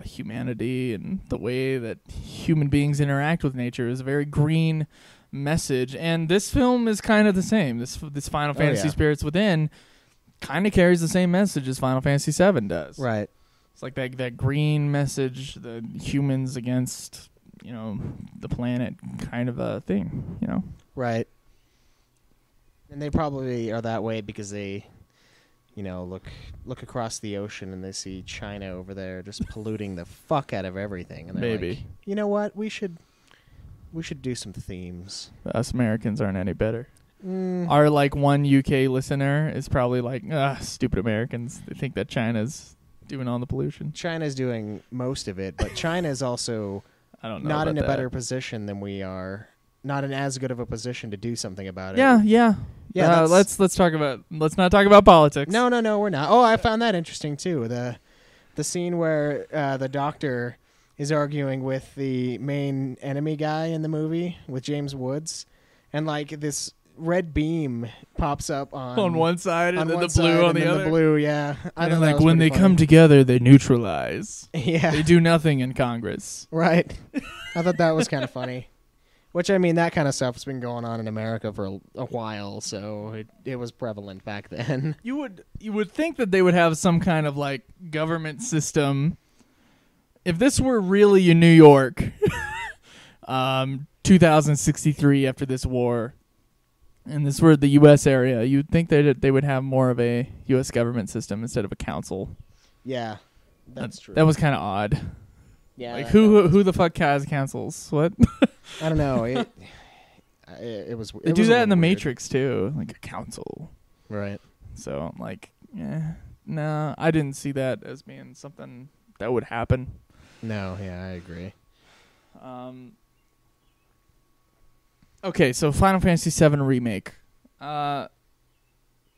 humanity and the way that human beings interact with nature. Is a very green message, and this film is kind of the same. This Final Fantasy Spirits Within kind of carries the same message as Final Fantasy VII does. Right. It's like that green message, the humans against the planet kind of a thing. Right. And they probably are that way because they look across the ocean and they see China over there just polluting the fuck out of everything, and they're Maybe. like, you know what, we should do some themes. Us Americans aren't any better. Our one UK listener is probably like, stupid Americans. They think that China's doing all the pollution. China's doing most of it, but China's also not in a better position than we are. Not in as good of a position to do something about it. Yeah. Let's not talk about politics. No, we're not. Oh, I found that interesting too. The scene where the doctor is arguing with the main enemy guy in the movie with James Woods, and this red beam pops up on one side and then the side blue on and the then other. The blue, yeah. I don't know. When they come together, they neutralize. Yeah, they do nothing in Congress. Right. I thought that was kind of funny. Which, I mean, that kind of stuff has been going on in America for a while, so it was prevalent back then. You would think that they would have some kind of government system. If this were really in New York, 2063 after this war, and this were the U.S. area, you'd think that they would have more of a U.S. government system instead of a council. Yeah, that's true. That was kind of odd. Yeah, who the fuck has councils? What? I don't know. It was. They do that in the Matrix too, like a council. Right. So no, I didn't see that as being something that would happen. No, yeah, I agree. Okay, so Final Fantasy VII Remake. What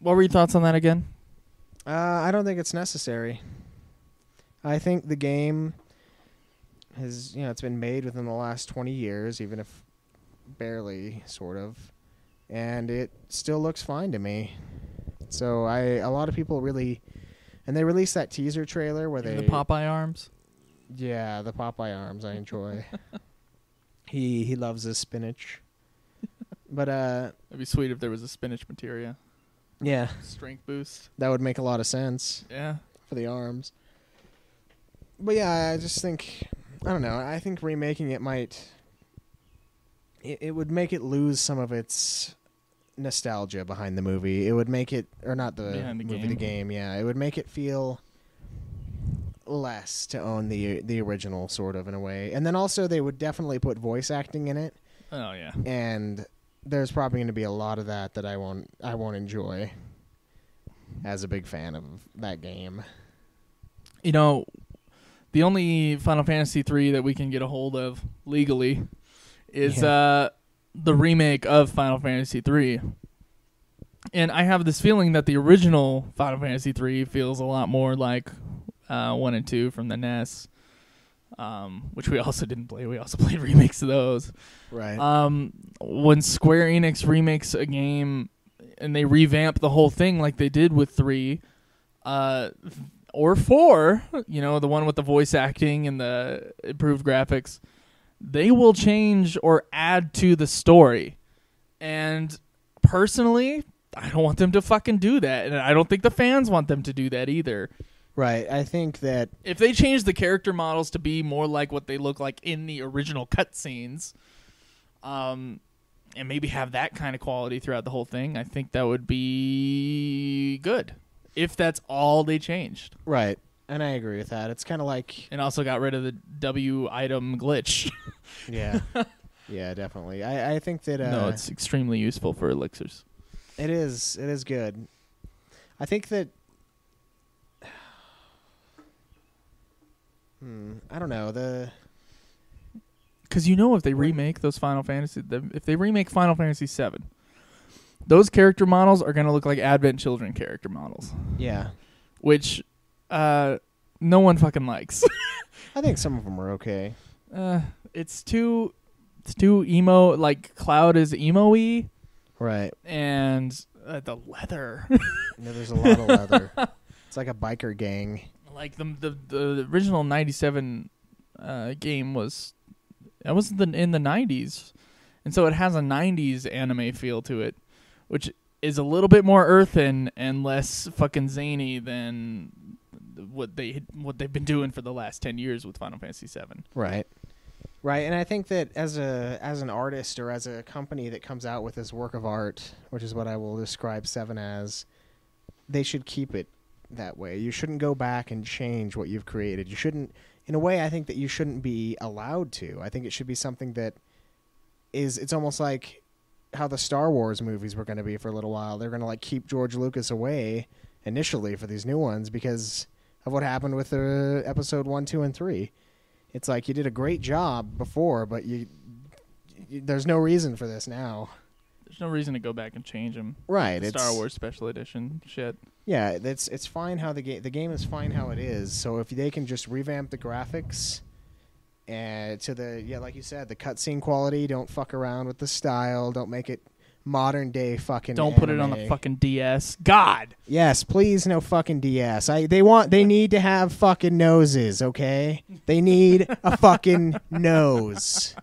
were your thoughts on that again? I don't think it's necessary. I think the game has, it's been made within the last 20 years, even if barely, sort of, and it still looks fine to me. So a lot of people really, and they released that teaser trailer where the Popeye arms. Yeah, the Popeye arms I enjoy. He loves his spinach. But That'd be sweet if there was a spinach materia yeah, strength boost. that would make a lot of sense Yeah. for the arms. But yeah, I just think, I don't know, I think remaking it might, it would make it lose some of its nostalgia behind the movie. It would make it, or not the Behind the movie, game. the game, yeah. It would make it feel less to own the original, sort of, in a way. And then also they would definitely put voice acting in it, Oh yeah. and there's probably going to be a lot of that I won't enjoy as a big fan of that game. You know, the only Final Fantasy III that we can get a hold of legally is the remake of Final Fantasy III. And I have this feeling that the original Final Fantasy III feels a lot more like 1 and 2 from the NES, which we also didn't play. We also played remakes of those. Right. When Square Enix remakes a game and they revamp the whole thing like they did with 3, or 4, you know, the one with the voice acting and the improved graphics, they will change or add to the story. And personally, I don't want them to fucking do that. And I don't think the fans want them to do that either. Right. I think that If they change the character models to be more like what they look like in the original cutscenes, and maybe have that kind of quality throughout the whole thing, I think that would be good. If that's all they changed. right. And I agree with that. It's kind of like, And also got rid of the W item glitch. yeah. Yeah, definitely. I think that No, it's extremely useful for elixirs. it is good. I think that I don't know, Because if they remake those Final Fantasy, if they remake Final Fantasy VII, those character models are going to look like Advent Children character models, yeah. which no one fucking likes. I think some of them are okay. It's too emo. Like Cloud is emo-y, Right. and the leather. There's a lot of leather. It's like a biker gang. Like the original '97 game was in the '90s, and so it has a '90s anime feel to it, which is a little bit more earthen and less fucking zany than what they've been doing for the last 10 years with Final Fantasy VII. Right. Right, and I think that as an artist or as a company that comes out with this work of art, which is what I will describe 7 as, they should keep it that way. You shouldn't go back and change what you've created. You shouldn't, in a way, I think that you shouldn't be allowed to. I think it should be something that it's almost like how the Star Wars movies were going to be for a little while. They're going to like keep George Lucas away initially for these new ones because of what happened with episode 1, 2, and 3. It's like you did a great job before, but there's no reason for this now. There's no reason to go back and change them. Right. Star Wars Special Edition shit. Yeah, it's fine how the game is fine how it is. So if they can just revamp the graphics and like you said, the cutscene quality, don't fuck around with the style, don't make it modern day fucking Don't anime. put it on the fucking DS. God. Yes, please, no fucking DS. They need to have fucking noses, okay? They need a fucking nose.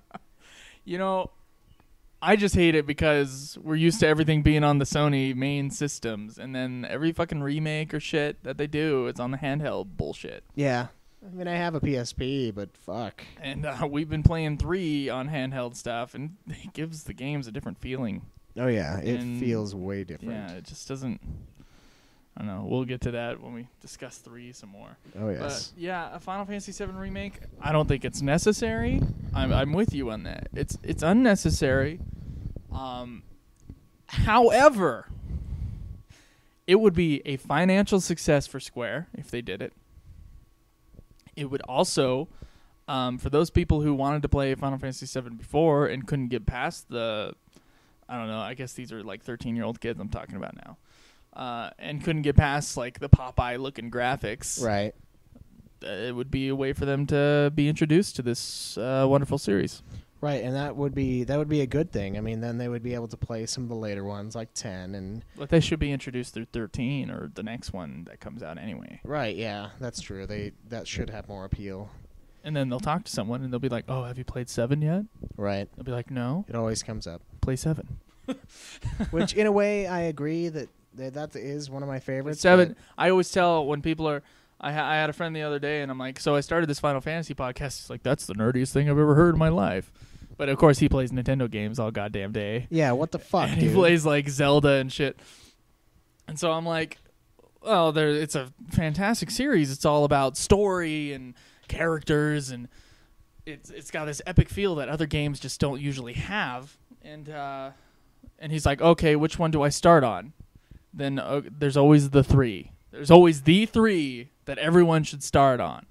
I just hate it because we're used to everything being on the Sony main systems, and then every fucking remake or shit that they do, it's on the handheld bullshit. Yeah. I mean, I have a PSP, but fuck. And we've been playing 3 on handheld stuff, and it gives the games a different feeling. Oh, yeah. It And feels way different. Yeah, it just doesn't... I don't know. We'll get to that when we discuss 3 some more. Oh, yes. But, yeah, a Final Fantasy VII remake, I don't think it's necessary. I'm with you on that. It's unnecessary. However, it would be a financial success for Square if they did it. It would also, for those people who wanted to play Final Fantasy VII before and couldn't get past I don't know, I guess these are like 13-year-old kids I'm talking about now, and couldn't get past like the Popeye-looking graphics. Right. It would be a way for them to be introduced to this wonderful series. Right, and that would be a good thing. I mean, then they would be able to play some of the later ones, like 10 and. But they should be introduced through 13 or the next one that comes out anyway. Right, yeah, that's true. That should have more appeal. And then they'll talk to someone and they'll be like, "Oh, have you played 7 yet?" Right. They'll be like, "No." It always comes up. Play 7. Which, in a way, I agree that is one of my favorites. 7. I always tell when people are. I had a friend the other day, and I'm like, so I started this Final Fantasy podcast. He's like, that's the nerdiest thing I've ever heard in my life. But of course, he plays Nintendo games all goddamn day. Yeah, what the fuck, and dude? He plays like Zelda and shit. And so I'm like, well, it's a fantastic series. It's all about story and characters, and it's got this epic feel that other games just don't usually have. And he's like, okay, which one do I start on? Then there's always the 3. There's always the 3 that everyone should start on,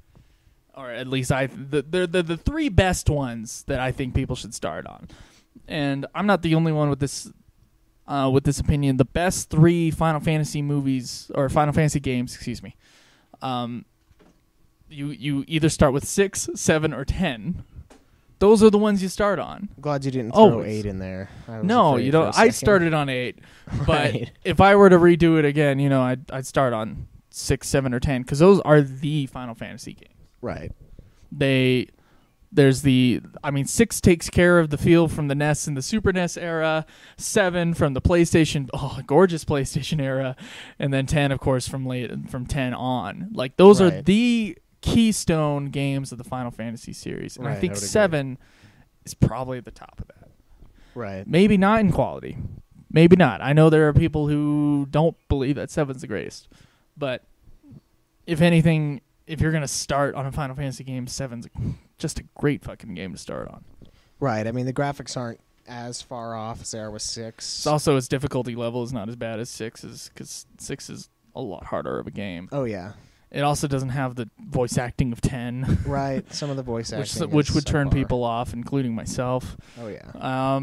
or at least they're the 3 best ones that I think people should start on. And I'm not the only one with this opinion. The best 3 Final Fantasy movies or Final Fantasy games, excuse me. You either start with 6, 7, or 10. Those are the ones you start on. I'm glad you didn't throw 8 in there. No, you don't. I started on 8, but Right. if I were to redo it again, I'd start on 6, 7, or 10 because those are the Final Fantasy games. Right. 6 takes care of the feel from the NES and the Super NES era, 7 from the PlayStation, gorgeous PlayStation era, and then 10, of course, from 10 on. Like those are the keystone games of the Final Fantasy series, and I think 7 is probably at the top of that. Right. Maybe not in quality. Maybe not. I know there are people who don't believe that 7's the greatest, but if anything, if you're gonna start on a Final Fantasy game, 7's just a great fucking game to start on. Right. I mean, the graphics aren't as far off as they are with 6. It's also its difficulty level is not as bad as 6's because 6 is a lot harder of a game. Oh yeah. It also doesn't have the voice acting of 10. Right. Some of the voice acting, which would turn people off, including myself. Oh yeah.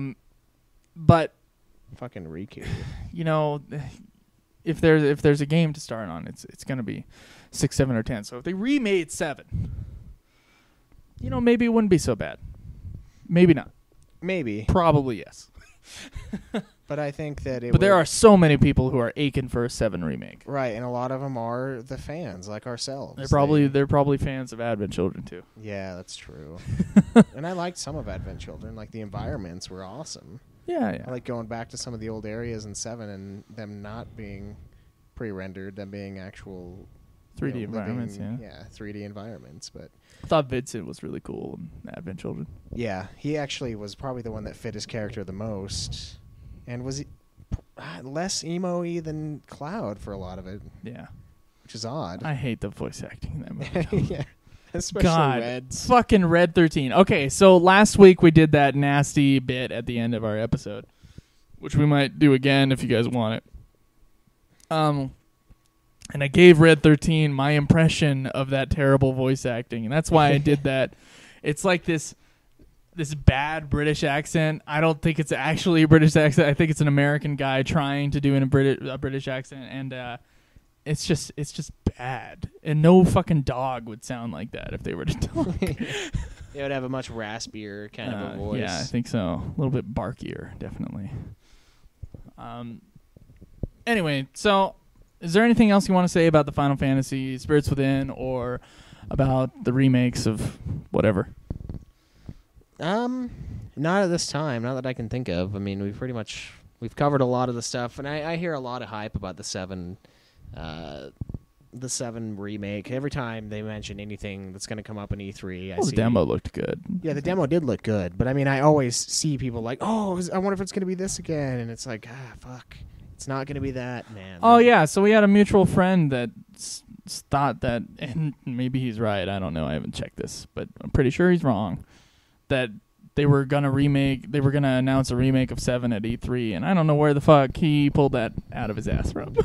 But fucking Riku. If there's a game to start on, it's gonna be 6, 7, or 10. So if they remade 7, maybe it wouldn't be so bad. Maybe not. Maybe. Probably yes. But I think that But there are so many people who are aching for a 7 remake. Right, and a lot of them are the fans, like ourselves. They're probably fans of Advent Children too. Yeah, that's true. And I liked some of Advent Children. Like the environments were awesome. Yeah. I like going back to some of the old areas in 7 and them not being pre-rendered, them being actual 3D environments, Yeah, 3D environments. But I thought Vincent was really cool in Advent Children. Yeah, he actually was probably the one that fit his character the most. And was he less emo-y than Cloud for a lot of it. Yeah. Which is odd. I hate the voice acting in that movie. Yeah. Especially Red's. Fucking Red 13. Okay, so last week we did that nasty bit at the end of our episode, which we might do again if you guys want it. And I gave Red 13 my impression of that terrible voice acting, and that's why I did that. It's like this bad British accent. I don't think it's actually a British accent. I think it's an American guy trying to do a British accent, and it's just bad. And no fucking dog would sound like that if they were to talk. They would have a much raspier kind of a voice. Yeah, I think so. A little bit barkier, definitely. Anyway, so is there anything else you want to say about the Final Fantasy Spirits Within or about the remakes of whatever? Not at this time. Not that I can think of. I mean, we've covered a lot of the stuff, and I hear a lot of hype about the 7 remake. Every time they mention anything that's going to come up in E3, I see the demo looked good. Yeah, the demo did look good, but I mean, I always see people like, "Oh, I wonder if it's going to be this again," and it's like, fuck, it's not going to be that, man. Oh yeah, so we had a mutual friend that thought that, and maybe he's right. I don't know. I haven't checked this, but I'm pretty sure he's wrong. That they were gonna announce a remake of 7 at E3, and I don't know where the fuck he pulled that out of his ass from.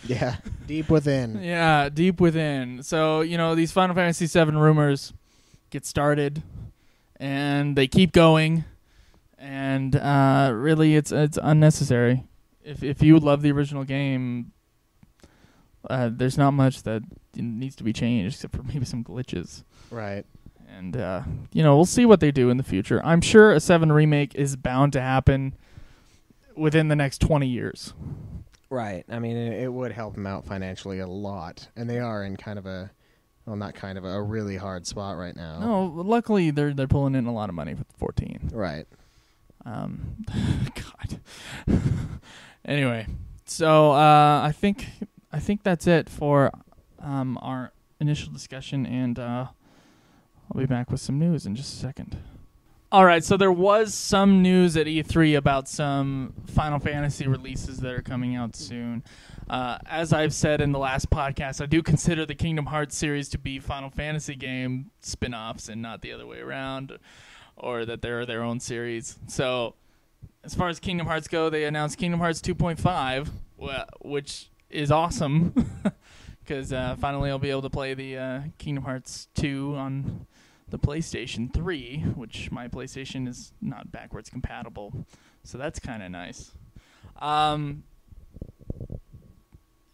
Yeah, deep within. Yeah, deep within. So, these Final Fantasy VII rumors get started, and they keep going, and really it's unnecessary. If you love the original game, there's not much that needs to be changed, except for maybe some glitches. Right. And, we'll see what they do in the future. I'm sure a 7 remake is bound to happen within the next 20 years. Right. I mean, it would help them out financially a lot. And they are in a really hard spot right now. No, luckily they're pulling in a lot of money with 14. Right. God. Anyway, so I think that's it for our initial discussion, and I'll be back with some news in just a second. All right, so there was some news at E3 about some Final Fantasy releases that are coming out soon. As I've said in the last podcast, I do consider the Kingdom Hearts series to be Final Fantasy game spin-offs and not the other way around, or that they're their own series. So as far as Kingdom Hearts go, they announced Kingdom Hearts 2.5, which is awesome, because finally I'll be able to play the Kingdom Hearts 2 on the PlayStation 3, which my PlayStation is not backwards compatible, so that's kind of nice. And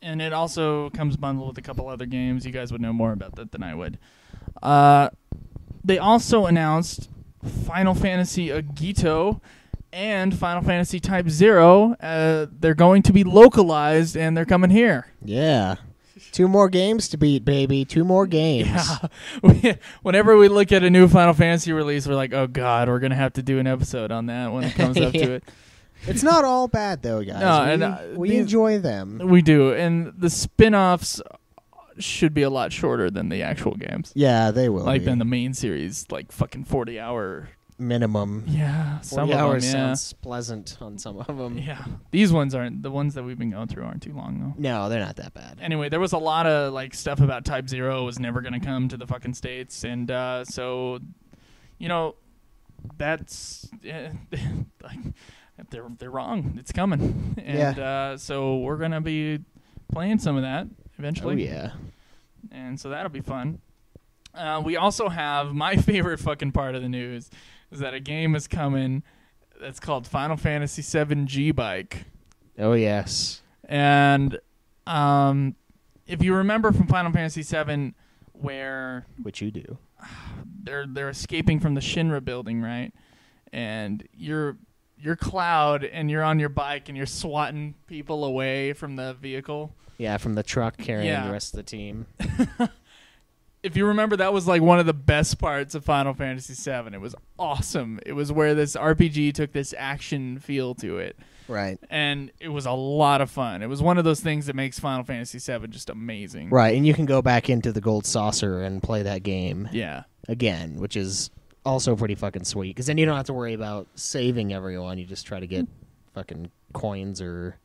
it also comes bundled with a couple other games. You guys would know more about that than I would. They also announced Final Fantasy Agito and Final Fantasy Type 0. They're going to be localized, and they're coming here. Yeah. 2 more games to beat, baby. 2 more games. Yeah. Whenever we look at a new Final Fantasy release, we're like, oh, God, we're going to have to do an episode on that when it comes up to it. It's not all bad, though, guys. No, we enjoy them. We do. And the spin-offs should be a lot shorter than the actual games. Yeah, they will Like, be. than the main series, like fucking 40-hour... minimum. Yeah, 40 some hours of them, yeah. sounds pleasant on some of them. Yeah, these ones aren't. The ones that we've been going through aren't too long, though. No, they're not that bad. Anyway, there was a lot of like stuff about Type 0 was never going to come to the fucking States, and so, you know, that's like, they're wrong. It's coming, and so we're gonna be playing some of that eventually. Oh yeah, and so that'll be fun. We also have my favorite fucking part of the news is that a game is coming that's called Final Fantasy VII G-Bike. Oh yes. And if you remember from Final Fantasy VII, where which you do, they're escaping from the Shinra building, right? And you're Cloud, and you're on your bike, and you're swatting people away from the vehicle. Yeah, from the truck carrying the rest of the team. If you remember, that was like one of the best parts of Final Fantasy VII. It was awesome. It was where this RPG took this action feel to it. Right. And it was a lot of fun. It was one of those things that makes Final Fantasy VII just amazing. Right, and you can go back into the Gold Saucer and play that game again, which is also pretty fucking sweet. Because then you don't have to worry about saving everyone. You just try to get fucking coins or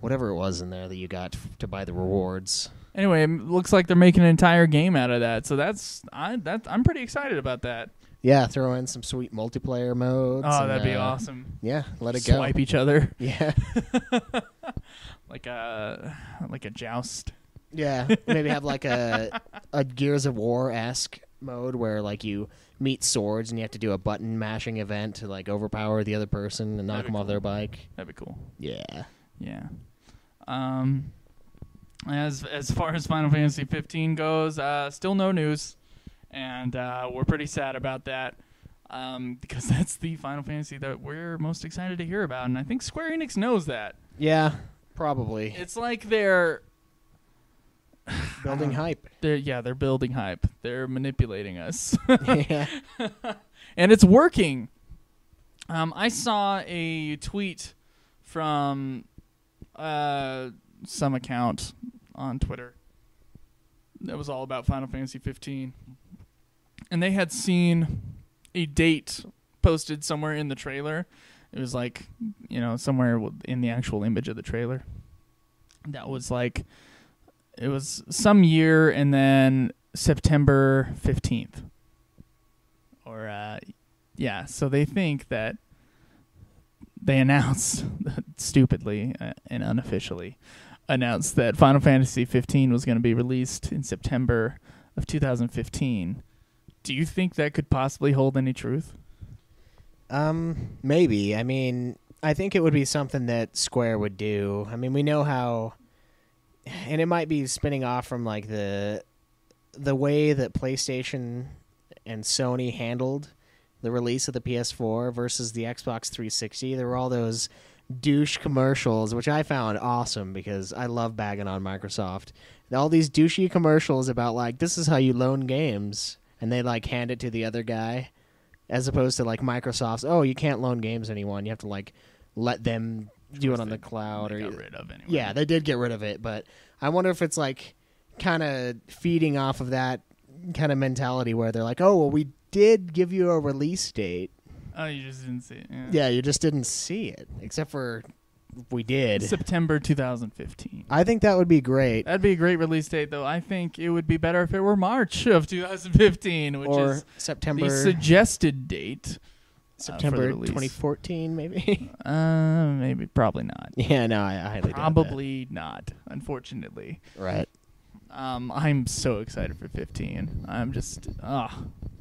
whatever it was in there that you got to buy the rewards. Anyway, it looks like they're making an entire game out of that. So I'm pretty excited about that. Yeah, throw in some sweet multiplayer modes. Oh, that'd be awesome. Yeah, let it go. Swipe each other. Yeah. like a joust. Yeah, maybe have like a Gears of War-esque mode where like you meet swords and you have to do a button mashing event to like overpower the other person and knock them off their bike. That'd be cool. Yeah. Yeah. As far as Final Fantasy 15 goes, still no news, and we're pretty sad about that because that's the Final Fantasy that we're most excited to hear about, and I think Square Enix knows that. Yeah, probably. It's like they're building hype. They're building hype. They're manipulating us. Yeah. And it's working. I saw a tweet from some account on Twitter that was all about Final Fantasy 15, and they had seen a date posted somewhere in the trailer. It was like, somewhere in the actual image of the trailer that was like, it was some year and then September 15th or so they think that they announced stupidly and unofficially announced that Final Fantasy 15 was going to be released in September of 2015. Do you think that could possibly hold any truth? Maybe. I mean, I think it would be something that Square would do. I mean, we know how, and it might be spinning off from like the way that PlayStation and Sony handled the release of the PS4 versus the Xbox 360. There were all those douche commercials, which I found awesome because I love bagging on Microsoft. All these douchey commercials about like, this is how you loan games, and they like hand it to the other guy, as opposed to like Microsoft's. Oh, you can't loan games to anyone. You have to like let them do it on the cloud. They got rid of anyway. Yeah, they did get rid of it, but I wonder if it's like kind of feeding off of that kind of mentality where they're like, oh, well, we did give you a release date. Oh, you just didn't see it. Yeah, you just didn't see it, except for we did. September 2015. I think that would be great. That'd be a great release date, though. I think it would be better if it were March of 2015, which or is September, the suggested date. September 2014, maybe. Maybe, probably not. Yeah, no, I highly Probably not, unfortunately. Right. I'm so excited for 15. I'm just,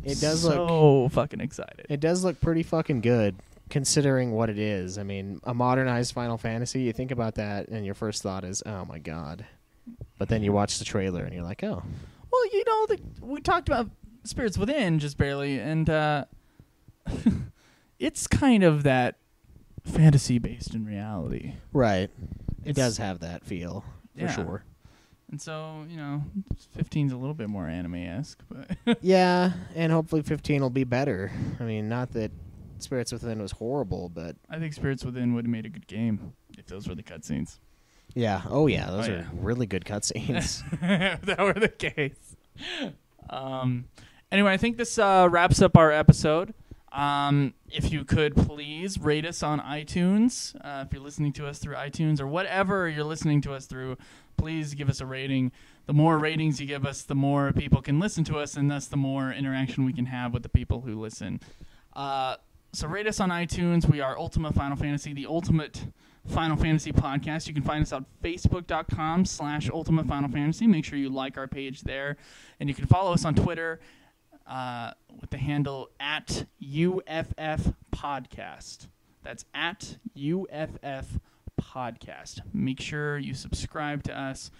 it does so fucking excited. It does look pretty fucking good, considering what it is. I mean, a modernized Final Fantasy. You think about that, and your first thought is, "Oh my god," but then you watch the trailer, and you're like, "Oh." Well, you know, we talked about Spirits Within just barely, and it's kind of that fantasy based in reality. Right. It does have that feel, for sure. And so, 15's a little bit more anime-esque, but yeah, and hopefully 15 will be better. I mean, not that Spirits Within was horrible, but I think Spirits Within would have made a good game if those were the cutscenes. Yeah. Oh, yeah. Those are really good cutscenes. If that were the case. Anyway, I think this wraps up our episode. If you could please rate us on iTunes. If you're listening to us through iTunes or whatever you're listening to us through, please give us a rating. The more ratings you give us, the more people can listen to us, and thus the more interaction we can have with the people who listen. So rate us on iTunes. We are Ultima Final Fantasy, the ultimate Final Fantasy podcast. You can find us on Facebook.com/Ultima Final Fantasy. Make sure you like our page there. And you can follow us on Twitter with the handle @UFF Podcast. That's @UFF Podcast. Make sure you subscribe to us.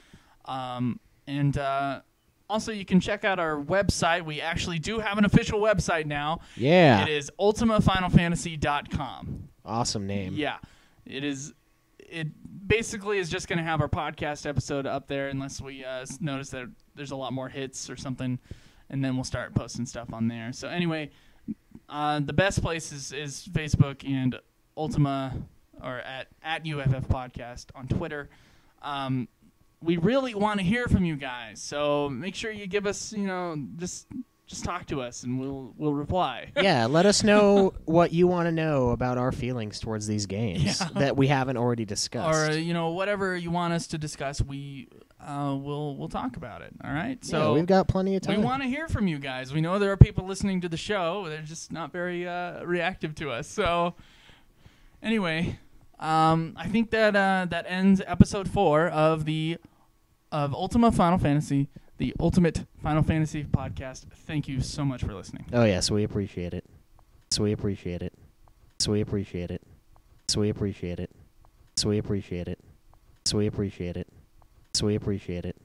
And also, you can check out our website. We actually do have an official website now. Yeah. It is ultimafinalfantasy.com. Awesome name. Yeah. It is. It basically is just going to have our podcast episode up there unless we notice that there's a lot more hits or something, and then we'll start posting stuff on there. So anyway, the best place is Facebook and Ultima, or at UFF Podcast on Twitter. We really want to hear from you guys, so make sure you give us, just talk to us, and we'll reply. Yeah, let us know what you want to know about our feelings towards these games that we haven't already discussed. Or whatever you want us to discuss, we'll talk about it. All right. So yeah, we've got plenty of time. We want to hear from you guys. We know there are people listening to the show. They're just not very reactive to us. So anyway, I think that ends episode 4 of Ultima Final Fantasy, the ultimate Final Fantasy podcast. Thank you so much for listening. Oh yes, we appreciate it. We appreciate it. We appreciate it. We appreciate it. We appreciate it. We appreciate it. We appreciate it.